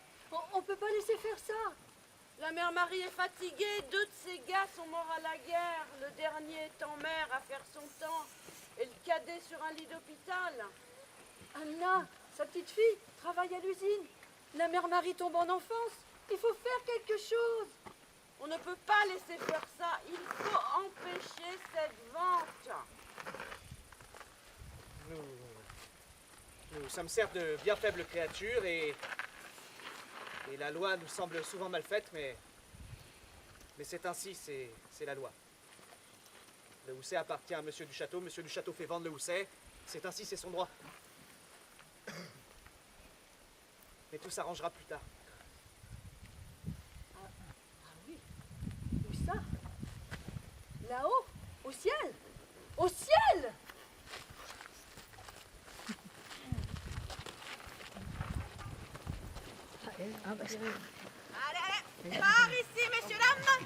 On peut pas laisser faire ça. La mère Marie est fatiguée. 2 de ses gars sont morts à la guerre. Le dernier est en mer à faire son temps. Et le cadet sur un lit d'hôpital. Anna, sa petite fille, travaille à l'usine. La mère Marie tombe en enfance. Il faut faire quelque chose. On ne peut pas laisser faire ça. Il faut empêcher cette vente. Nous sommes certes de bien faibles créatures et la loi nous semble souvent mal faite, mais c'est ainsi, c'est la loi. Le Housset appartient à Monsieur du Château fait vendre le Housset, c'est ainsi, c'est son droit. Mais tout s'arrangera plus tard. Ah oui. Où ça? Là-haut? Au ciel? Au ciel! Allez, par ici, messieurs, dames.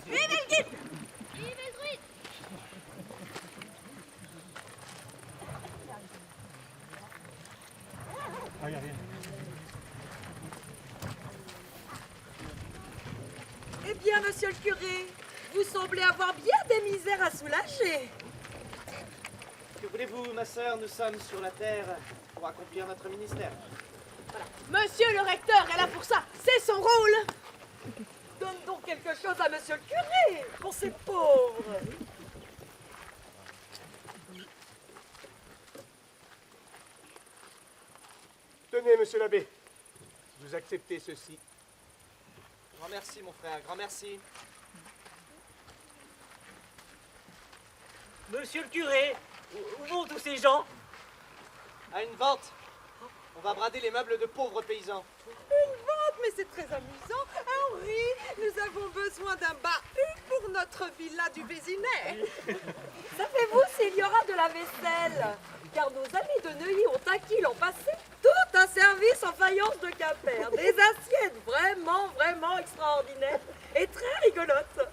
Suivez le guide. Vive le druide! Eh bien, monsieur le curé, vous semblez avoir bien des misères à soulager. Que voulez-vous, ma sœur, nous sommes sur la terre pour accomplir notre ministère. Monsieur le recteur est là pour ça. C'est son rôle. Donne donc quelque chose à monsieur le curé, pour ces pauvres. Tenez, monsieur l'abbé, vous acceptez ceci. Grand merci, mon frère, grand merci. Monsieur le curé, où vont tous ces gens? À une vente. On va brader les meubles de pauvres paysans. Une vente, mais c'est très amusant. Henri, nous avons besoin d'un bahut pour notre villa du Vésinet. Savez-vous s'il y aura de la vaisselle? Car nos amis de Neuilly ont acquis l'an passé tout un service en faïence de Quimper. Des assiettes vraiment extraordinaires et très rigolotes.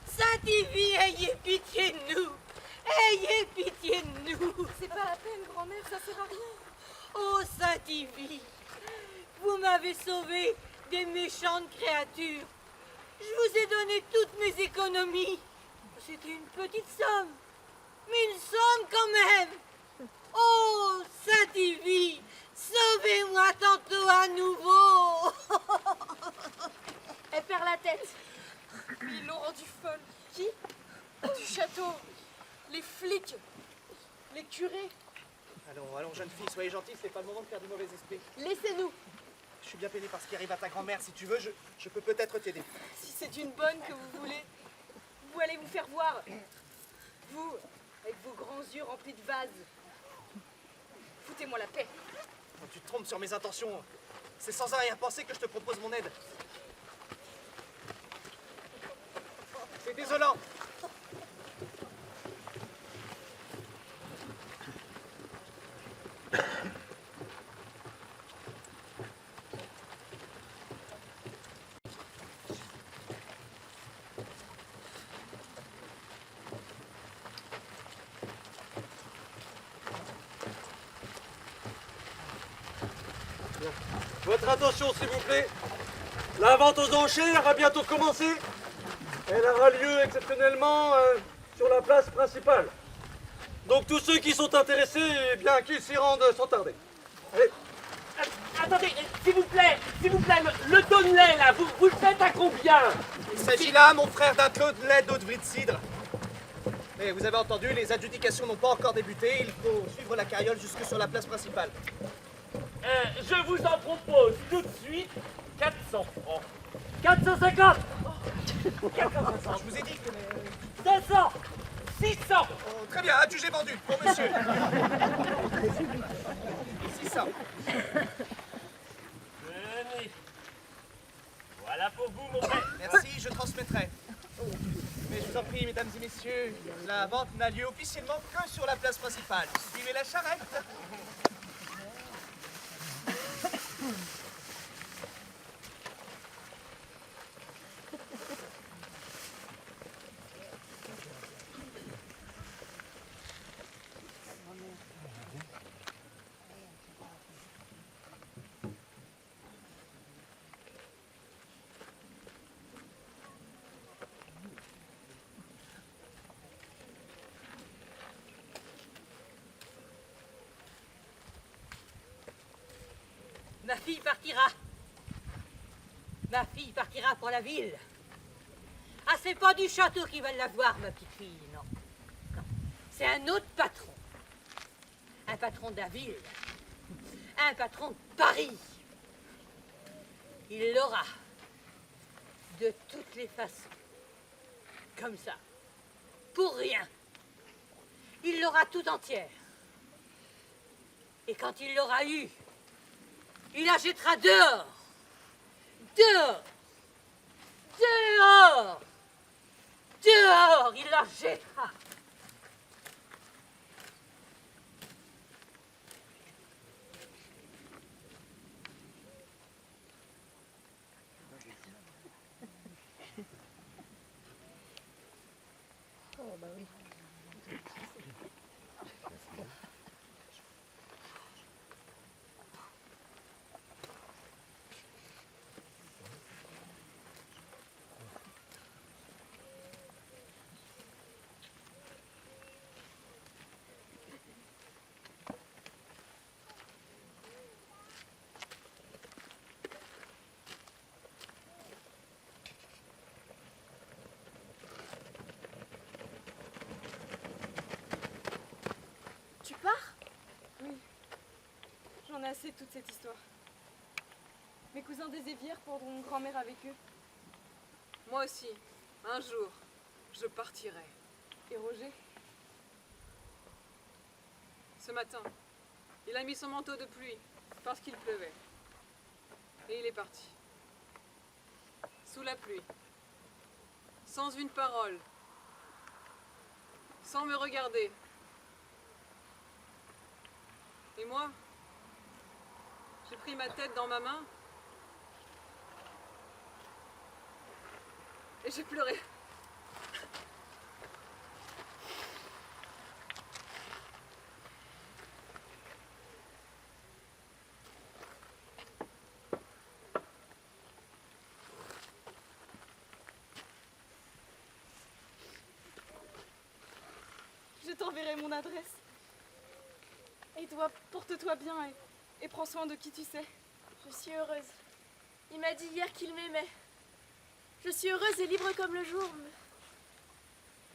Saint-Ivy, ayez pitié de nous! Ayez pitié de nous! C'est pas la peine, grand-mère, ça sert à rien. Oh, Saint-Ivy, vous m'avez sauvé des méchantes créatures. Je vous ai donné toutes mes économies. C'était une petite somme, mais une somme quand même. Oh, Saint-Ivy, sauvez-moi tantôt à nouveau. Elle perd la tête. Ils l'ont rendue folle. Qui? Du château. Les flics. Les curés. Allons, jeune fille, soyez gentille, c'est pas le moment de faire du mauvais esprit. Laissez-nous. Je suis bien peiné par ce qui arrive à ta grand-mère. Si tu veux, je peux peut-être t'aider. Si c'est une bonne que vous voulez, vous allez vous faire voir. Vous, avec vos grands yeux remplis de vases. Foutez-moi la paix. Quand tu te trompes sur mes intentions, c'est sans arrière-pensée que je te propose mon aide. C'est désolant. Votre attention, s'il vous plaît. La vente aux enchères va bientôt commencer. Elle aura lieu exceptionnellement sur la place principale. Donc tous ceux qui sont intéressés, eh bien qu'ils s'y rendent sans tarder. Allez. Attendez, s'il vous plaît, le tonnelet là, vous le faites à combien? Il s'agit là, mon frère, d'un clos de lait d'eau de de cidre. Mais vous avez entendu, les adjudications n'ont pas encore débuté. Il faut suivre la carriole jusque sur la place principale. Je vous en propose tout de suite 400 francs. 450. 450. Je vous ai dit que... 500. 600. Oh, très bien, adjugé vendu, pour monsieur. 600. Tenez. Voilà pour vous, mon père. Merci, je transmettrai. Mais je vous en prie, mesdames et messieurs, la vente n'a lieu officiellement que sur la place principale. Suivez la charrette. Ma fille partira. Ma fille partira pour la ville. Ah, c'est pas du château qui va la voir, ma petite fille, non. Non. C'est un autre patron. Un patron de la ville. Un patron de Paris. Il l'aura. De toutes les façons. Comme ça. Pour rien. Il l'aura tout entière. Et quand il l'aura eue, il la jettera dehors. Dehors. Dehors. Dehors, il la jettera. Oh, bah oui. Tu pars? Oui. J'en ai assez de toute cette histoire. Mes cousins des Évières prendront grand-mère avec eux. Moi aussi. Un jour, je partirai. Et Roger? Ce matin, il a mis son manteau de pluie parce qu'il pleuvait. Et il est parti. Sous la pluie. Sans une parole. Sans me regarder. Et moi, j'ai pris ma tête dans ma main et j'ai pleuré. Je t'enverrai mon adresse. Et toi, porte-toi bien et prends soin de qui tu sais. Je suis heureuse. Il m'a dit hier qu'il m'aimait. Je suis heureuse et libre comme le jour, mais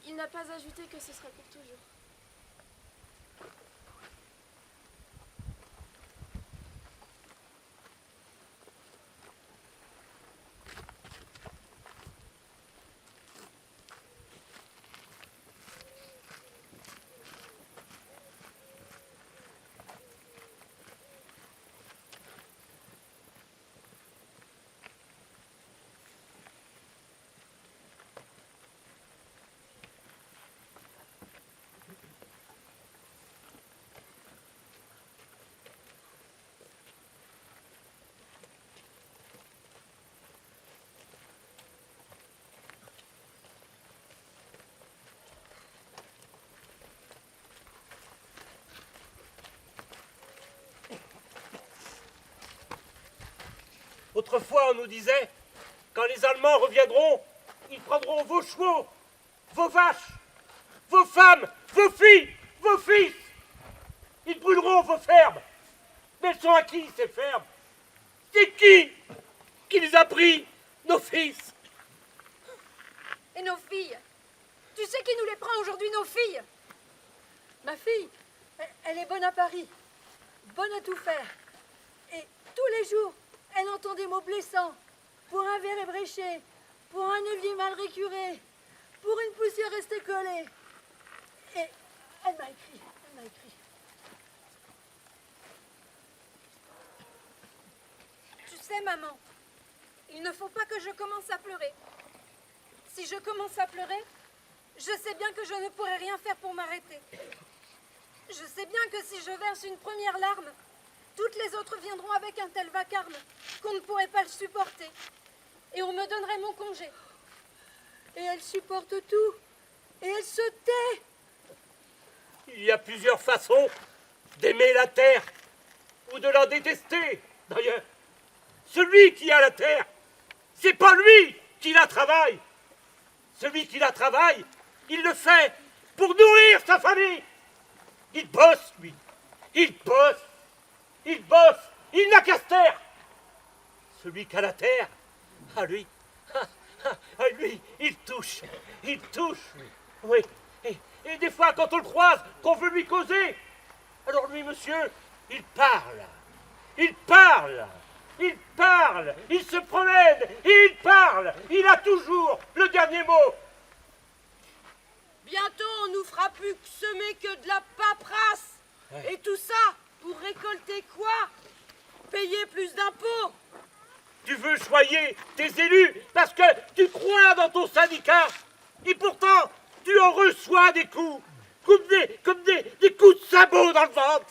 il n'a pas ajouté que ce serait pour toujours. Autrefois, on nous disait, quand les Allemands reviendront, ils prendront vos chevaux, vos vaches, vos femmes, vos filles, vos fils. Ils brûleront vos fermes. Mais elles sont à qui, ces fermes? C'est qui les a pris, nos fils? Et nos filles? Tu sais qui nous les prend aujourd'hui, nos filles? Ma fille, elle est bonne à Paris, bonne à tout faire. Et tous les jours, elle entend des mots blessants. Pour un verre ébréché, pour un évier mal récuré, pour une poussière restée collée. Et elle m'a écrit. Tu sais, maman, il ne faut pas que je commence à pleurer. Si je commence à pleurer, je sais bien que je ne pourrai rien faire pour m'arrêter. Je sais bien que si je verse une première larme, toutes les autres viendront avec un tel vacarme qu'on ne pourrait pas le supporter. Et on me donnerait mon congé. Et elle supporte tout. Et elle se tait. Il y a plusieurs façons d'aimer la terre ou de la détester. D'ailleurs, celui qui a la terre, c'est pas lui qui la travaille. Celui qui la travaille, il le fait pour nourrir sa famille. Il bosse, lui. Il bosse. Il n'a qu'à se taire. Celui qui a la terre, à lui, il touche. Lui. Oui. Et des fois, quand on le croise, qu'on veut lui causer, alors lui, monsieur, il parle. Il se promène, il parle. Il a toujours le dernier mot. Bientôt, on nous fera plus que semer que de la paperasse. Ouais. Et tout ça, pour récolter quoi? Payer plus d'impôts. Tu veux choyer tes élus parce que tu crois dans ton syndicat. Et pourtant, tu en reçois des coups. Comme des coups de sabot dans le ventre.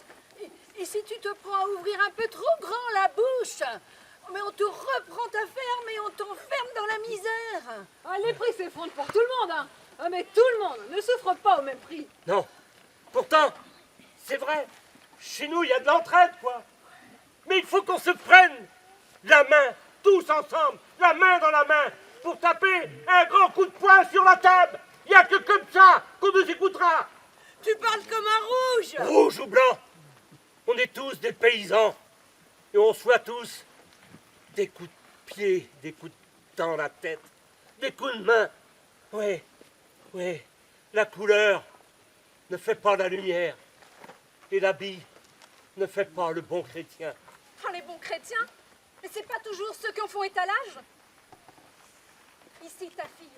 Et si tu te prends à ouvrir un peu trop grand la bouche, mais on te reprend ta ferme et on t'enferme dans la misère. Ah, les prix s'effondrent pour tout le monde, hein. Ah, mais tout le monde ne souffre pas au même prix. Non. Pourtant, c'est vrai. Chez nous, il y a de l'entraide, quoi. Mais il faut qu'on se prenne la main, tous ensemble, la main dans la main, pour taper un grand coup de poing sur la table. Il n'y a que comme ça qu'on nous écoutera. Tu parles comme un rouge. Rouge ou blanc, on est tous des paysans. Et on soit tous des coups de pied, des coups de dans la tête, des coups de main. Oui, la couleur ne fait pas la lumière. Et l'habit ne fait pas le bon chrétien. Ah, les bons chrétiens? Mais c'est pas toujours ceux qui en font étalage? Ici, ta fille,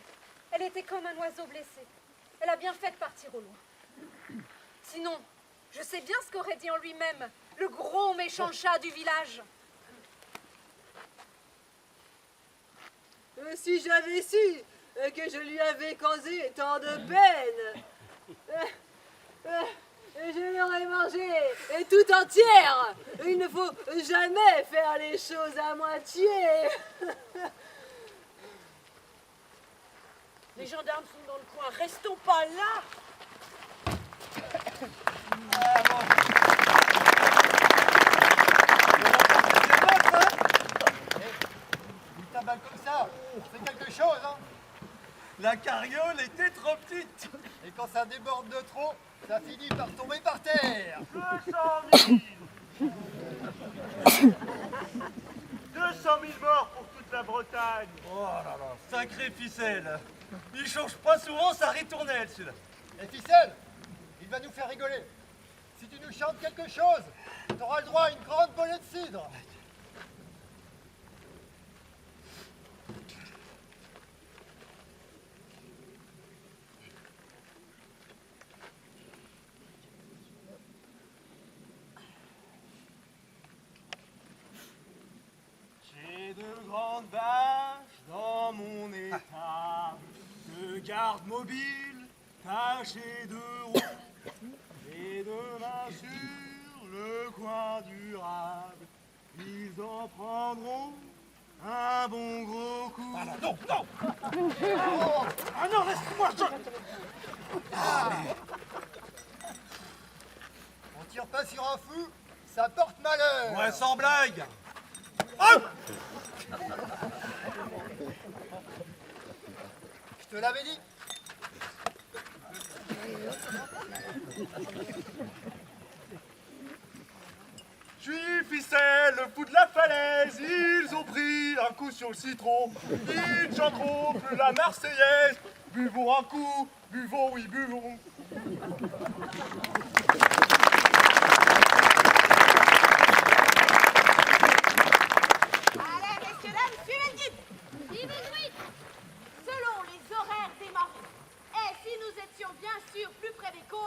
elle était comme un oiseau blessé. Elle a bien fait de partir au loin. Sinon, je sais bien ce qu'aurait dit en lui-même le gros méchant chat du village. Si j'avais su que je lui avais causé tant de peine, je l'aurais mangée tout entière. Il ne faut jamais faire les choses à moitié. Les gendarmes sont dans le coin. Restons pas là. Du tabac comme ça, c'est quelque chose, hein. La carriole était trop petite. Et quand ça déborde de trop, ça finit par tomber par terre. 200 000 morts pour toute la Bretagne. Oh là là, sacré ficelle. Il change pas souvent sa ritournelle, celui-là. Et Ficelle, il va nous faire rigoler. Si tu nous chantes quelque chose, tu auras le droit à une grande bolée de cidre. J'ai de grandes vaches dans mon étable, de garde mobile tachées de rouge, et demain sur le coin du rable, ils en prendront un bon gros coup. Ah non, non, non. Ah non, laisse-moi, On tire pas sur un fou, ça porte malheur. Ouais, sans blague. Je te l'avais dit. Je suis ficelle, le bout de la falaise, ils ont pris un coup sur le citron, ils chanteront plus la Marseillaise, buvons un coup, buvons, oui, buvons. Allez, messieurs, dames, suivez le guide. Suivez le guide. Selon les horaires des marins, et si nous étions bien sûr plus près des côtes,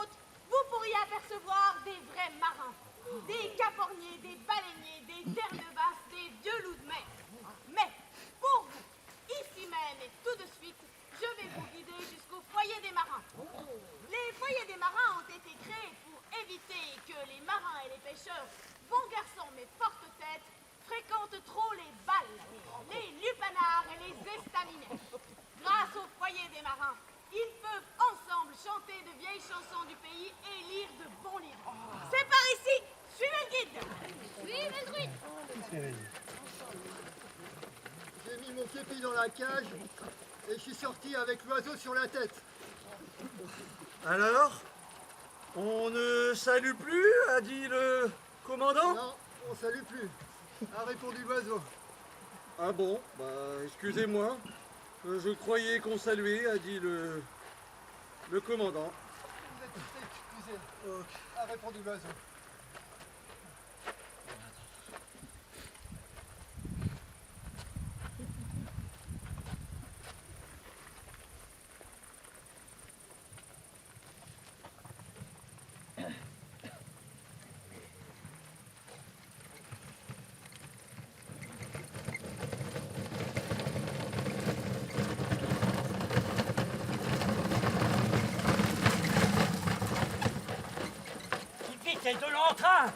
pieds pris dans la cage et je suis sorti avec l'oiseau sur la tête. Alors? On ne salue plus, a dit le commandant? Non, on salue plus, a répondu l'oiseau. Ah bon? Bah, excusez-moi. Je croyais qu'on saluait, a dit le commandant. Vous êtes excusé, a répondu l'oiseau. Vite, c'est de l'entrain.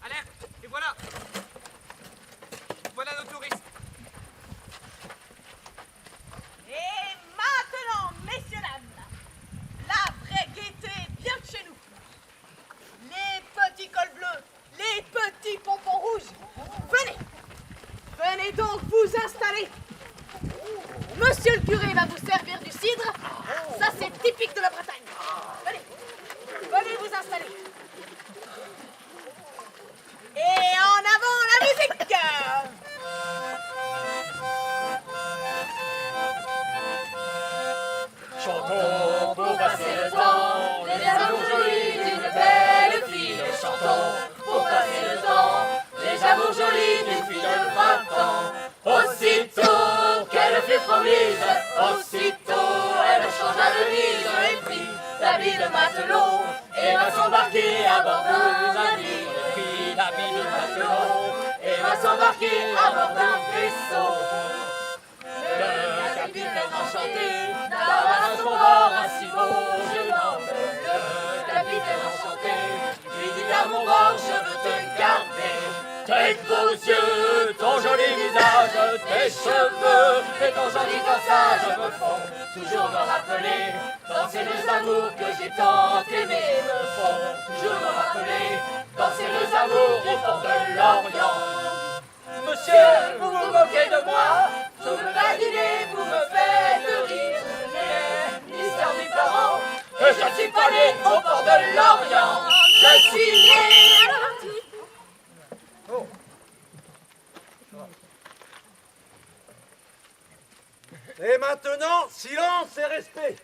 Alerte! Et voilà! Voilà nos touristes. Et maintenant, messieurs, dames, la vraie gaieté vient de chez nous. Les petits cols bleus, les petits pompons rouges, venez! Venez donc vous installer. Monsieur le curé va vous servir du cidre. Ça, c'est typique de la Bretagne. Venez, venez vous installer. Et en avant la musique! Chantons pour passer le temps, les amours jolis d'une belle fille. Chantons pour passer le temps, les amours jolis d'une fille de 20 ans. Aussitôt qu'elle fut promise, aussitôt elle changea de mise et prit l'habit de matelot et va s'embarquer à bord d'un navire. Prit l'habit de matelot et va s'embarquer à bord d'un vaisseau. Le capitaine enchanté d'avoir à son bord un si beau jeune homme. Le capitaine enchanté lui dit à mon bord, je veux te garder. Tes beaux yeux, ton joli visage, tes cheveux et ton joli corsage me font toujours me rappeler danser les amours que j'ai tant aimés. Me font toujours me rappeler danser les amours au port de l'Orient. Monsieur, vous vous moquez de moi, je me badinez, vous me faites rire. Mais l'histoire du parent, que je ne suis pas né au port de l'Orient. Je suis né. Et maintenant, silence et respect.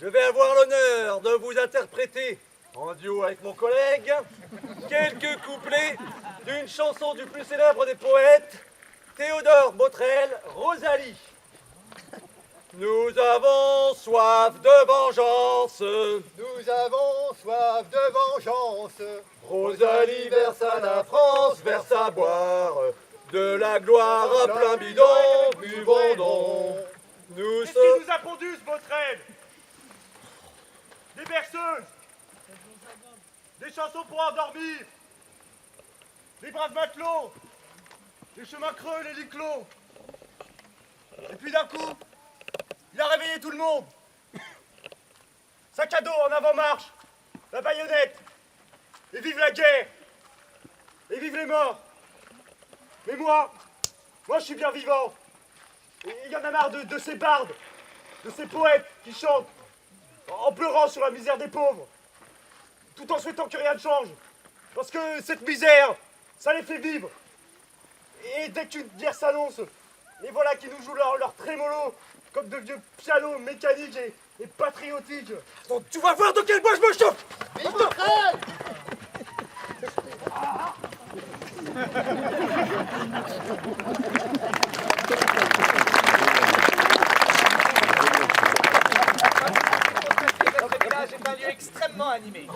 Je vais avoir l'honneur de vous interpréter, en duo avec mon collègue, quelques couplets d'une chanson du plus célèbre des poètes, Théodore Botrel, Rosalie. Nous avons soif de vengeance. Nous avons soif de vengeance. Rosalie versa la France, versa boire de la gloire à plein bidon, buvons donc. Nous Qu'est-ce qui nous a pondu ce Botrel? Des berceuses, des chansons pour endormir, des braves matelots, les chemins creux, les lits clos. Et puis d'un coup, il a réveillé tout le monde. Sac à dos en avant-marche, la baïonnette. Et vive la guerre. Et vive les morts. Mais moi je suis bien vivant. Et il y en a marre de ces bardes, de ces poètes qui chantent en pleurant sur la misère des pauvres, tout en souhaitant que rien ne change. Parce que cette misère, ça les fait vivre. Et dès qu'une guerre s'annonce, les voilà qui nous jouent leur trémolo comme de vieux pianos mécaniques et patriotiques. Donc tu vas voir de quel bois je me chauffe. Notre village est un lieu extrêmement animé.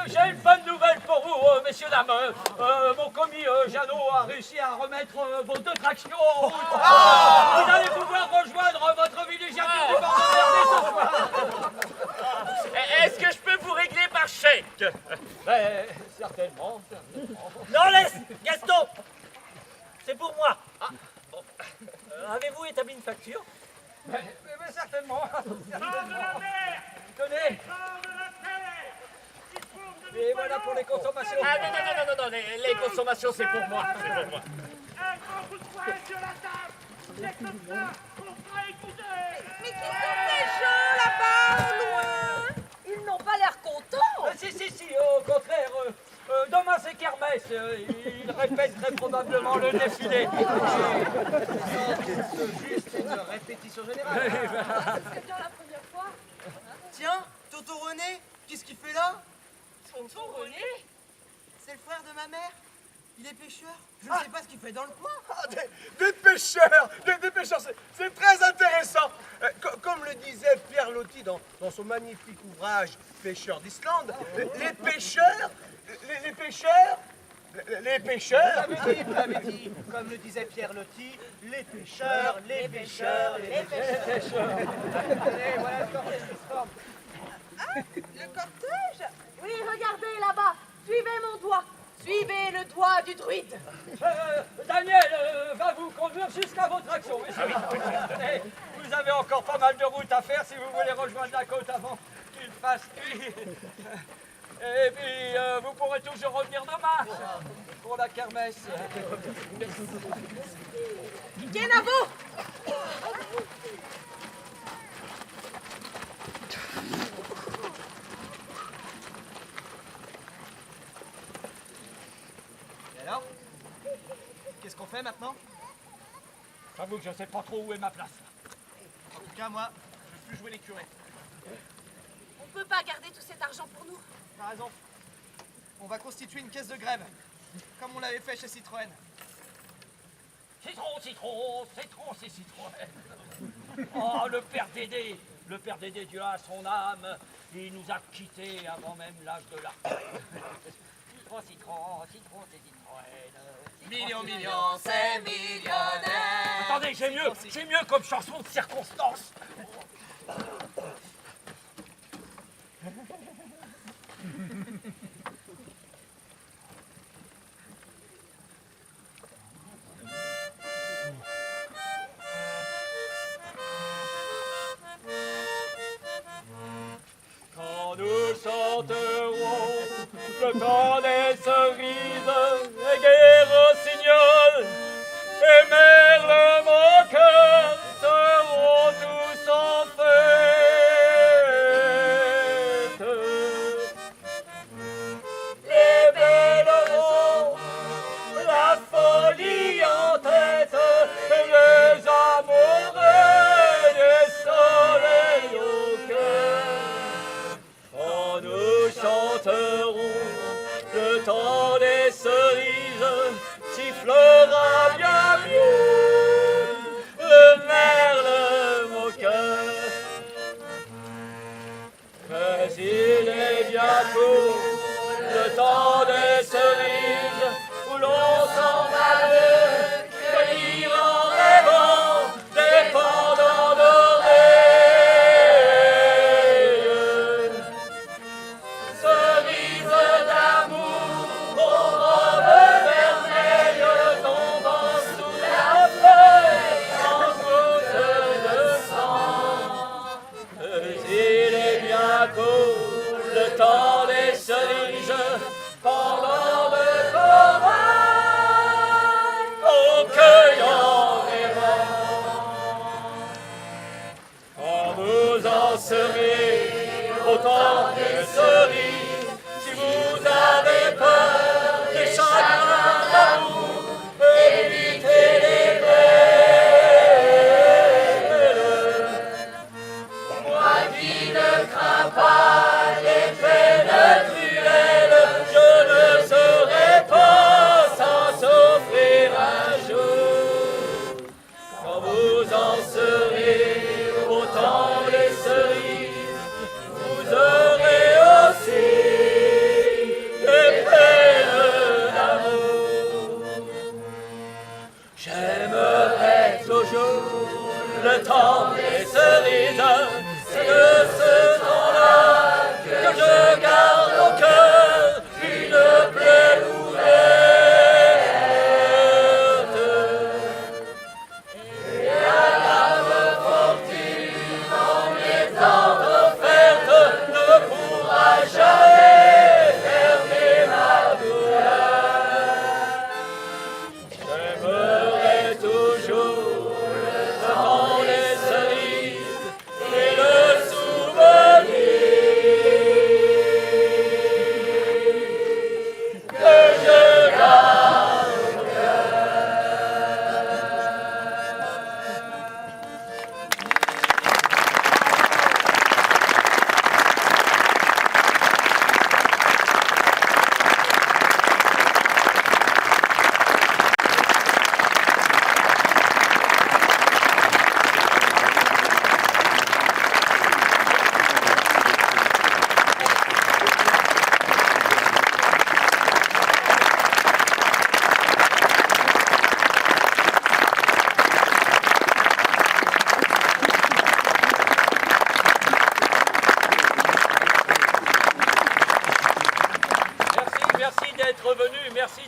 J'ai une bonne nouvelle pour vous, messieurs, dames. Mon commis Jeannot a réussi à remettre vos deux tractions en route. Vous allez pouvoir rejoindre votre villégiature du bord de mer dès ce soir. Est-ce que je peux vous régler par chèque? Ben, certainement. Non, laisse, Gaston. C'est pour moi. Ah, bon. Avez-vous établi une facture? Certainement. Sors de la mer! Tenez. Sors de la terre! Il faut que nous Et voilà pour les consommations. Ah, non, les consommations, c'est pour moi. C'est pour moi. Un grand coup de poing sur la table! C'est comme ça qu'on sera écouté! Mais qui sont ces gens là-bas, au loin? Ils n'ont pas l'air contents. Si, au contraire. Demain c'est kermesse. Il répète très probablement le défilé. Juste une répétition générale. C'est bien la première fois. Tiens, Tonton René, qu'est-ce qu'il fait là? Tonton René? C'est le frère de ma mère. Il est pêcheur. Je ne sais pas ce qu'il fait dans le coin. Des pêcheurs, des pêcheurs, c'est très intéressant. Comme le disait Pierre Loti dans son magnifique ouvrage Pêcheurs d'Islande, les pêcheurs, Vous l'avez dit, comme le disait Pierre Loti, les pêcheurs. Et voilà le cortège qui se forme. Ah, le cortège? Oui, regardez là-bas. Suivez mon doigt. Suivez le doigt du druide. Daniel va vous conduire jusqu'à votre action. Et vous avez encore pas mal de route à faire si vous voulez rejoindre la côte avant qu'il fasse nuit. Et puis vous pourrez toujours revenir demain pour la kermesse. Kenavo! Et alors? Qu'est-ce qu'on fait maintenant? J'avoue que je sais pas trop où est ma place. En tout cas, moi, je veux plus jouer les curés. On peut pas garder tout cet argent pour nous. T'as raison. On va constituer une caisse de grève, comme on l'avait fait chez Citroën. Citron, c'est Citroën. Oh, le père Dédé, Dieu a son âme, il nous a quittés avant même l'âge de l'arc. Citron, c'est Citroën. Million, c'est millionnaire. Attendez, j'ai mieux comme chanson de circonstance. Quand nous chanterons le temps des cerises, et gai rossignol, et merle moqueur seront tous en fête. Les belles la folie en tête, les amoureux des soleils au cœur. Quand nous chanterons le temps des cerises, sifflera bien mieux le merle moqueur. Mais il est bien court le temps des cerises où l'on s'en va de cueillir en rêvant des pendants dorés. Cerises d'amour aux robes vermeilles tombant sous la feuille en gouttes de sang. Il est bien court le temps des cerises pendant le corail au cueil en rêvant. Quand vous en serez au temps des cerises, si vous avez peur des chagrins d'amour, évitez les belles. Moi qui ne crains pas les peines cruelles, je ne serai pas sans souffrir un jour. Quand vous en serez au temps des cerises, vous aurez aussi des peines d'amour. J'aimerais toujours le temps des cerises, c'est de ce temps-là que je garde au cœur une plaie ouverte.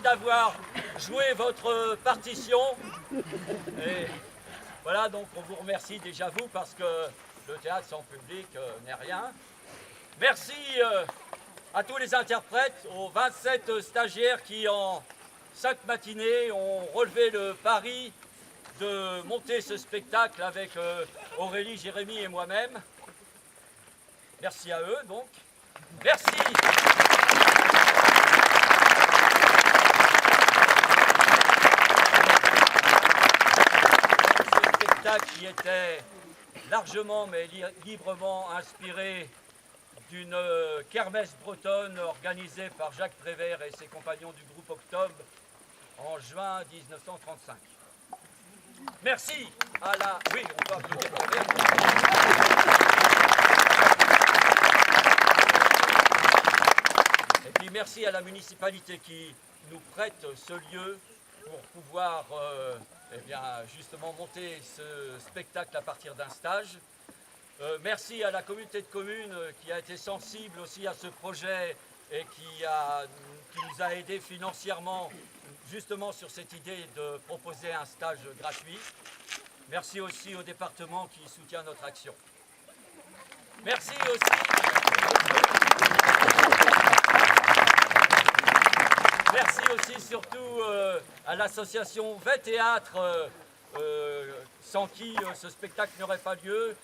d'avoir joué votre partition. Et voilà, donc on vous remercie déjà vous, parce que le théâtre sans public n'est rien. Merci à tous les interprètes, aux 27 stagiaires qui en 5 matinées ont relevé le pari de monter ce spectacle avec Aurélie, Jérémy et moi-même. Merci à eux, donc. Merci. Ce spectacle qui était largement mais librement inspiré d'une kermesse bretonne organisée par Jacques Prévert et ses compagnons du groupe Octobre en juin 1935. Merci à la... Oui, on peut applaudir. Et puis merci à la municipalité qui nous prête ce lieu pour pouvoir eh bien, justement monter ce spectacle à partir d'un stage. Merci à la communauté de communes qui a été sensible aussi à ce projet et qui nous a aidés financièrement justement sur cette idée de proposer un stage gratuit. Merci aussi au département qui soutient notre action. Merci aussi... Merci aussi surtout à l'association VET Théâtre, sans qui ce spectacle n'aurait pas lieu.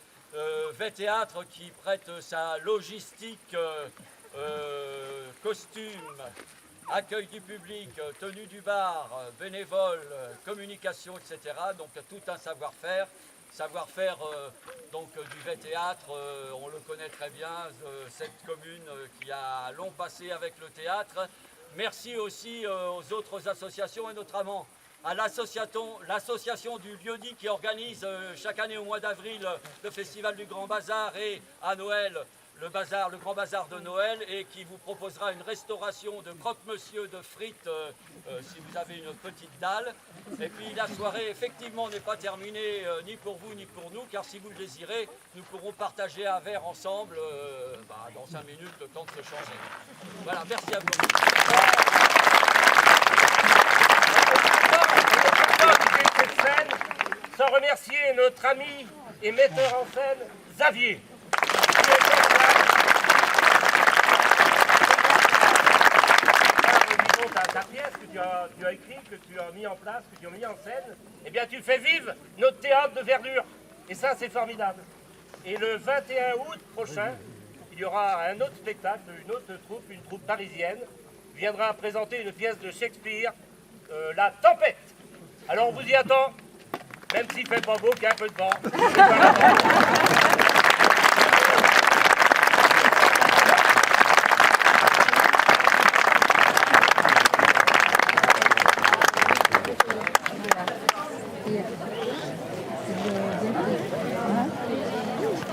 VET Théâtre qui prête sa logistique, costume, accueil du public, tenue du bar, bénévoles, communication, etc. Donc tout un savoir-faire. Savoir-faire donc du VET Théâtre, on le connaît très bien, cette commune qui a long passé avec le théâtre. Merci aussi aux autres associations et notamment à l'association du lieu-dit qui organise chaque année au mois d'avril le Festival du Grand Bazar et à Noël le Grand Bazar de Noël et qui vous proposera une restauration de croque-monsieur, de frites si vous avez une petite dalle. Et puis la soirée effectivement n'est pas terminée ni pour vous ni pour nous, car si vous le désirez, nous pourrons partager un verre ensemble dans 5 minutes, le temps de se changer. Voilà, merci à vous. Sans remercier notre ami et metteur en scène Xavier. Ta pièce que tu as écrite, que tu as mis en place, que tu as mis en scène, eh bien tu fais vivre notre théâtre de verdure. Et ça, c'est formidable. Et le 21 août prochain, il y aura un autre spectacle, une troupe parisienne, viendra présenter une pièce de Shakespeare, La Tempête. Alors on vous y attend, même s'il fait pas beau, qu'il y a un peu de vent.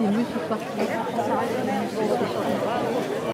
C'est mieux sur partie.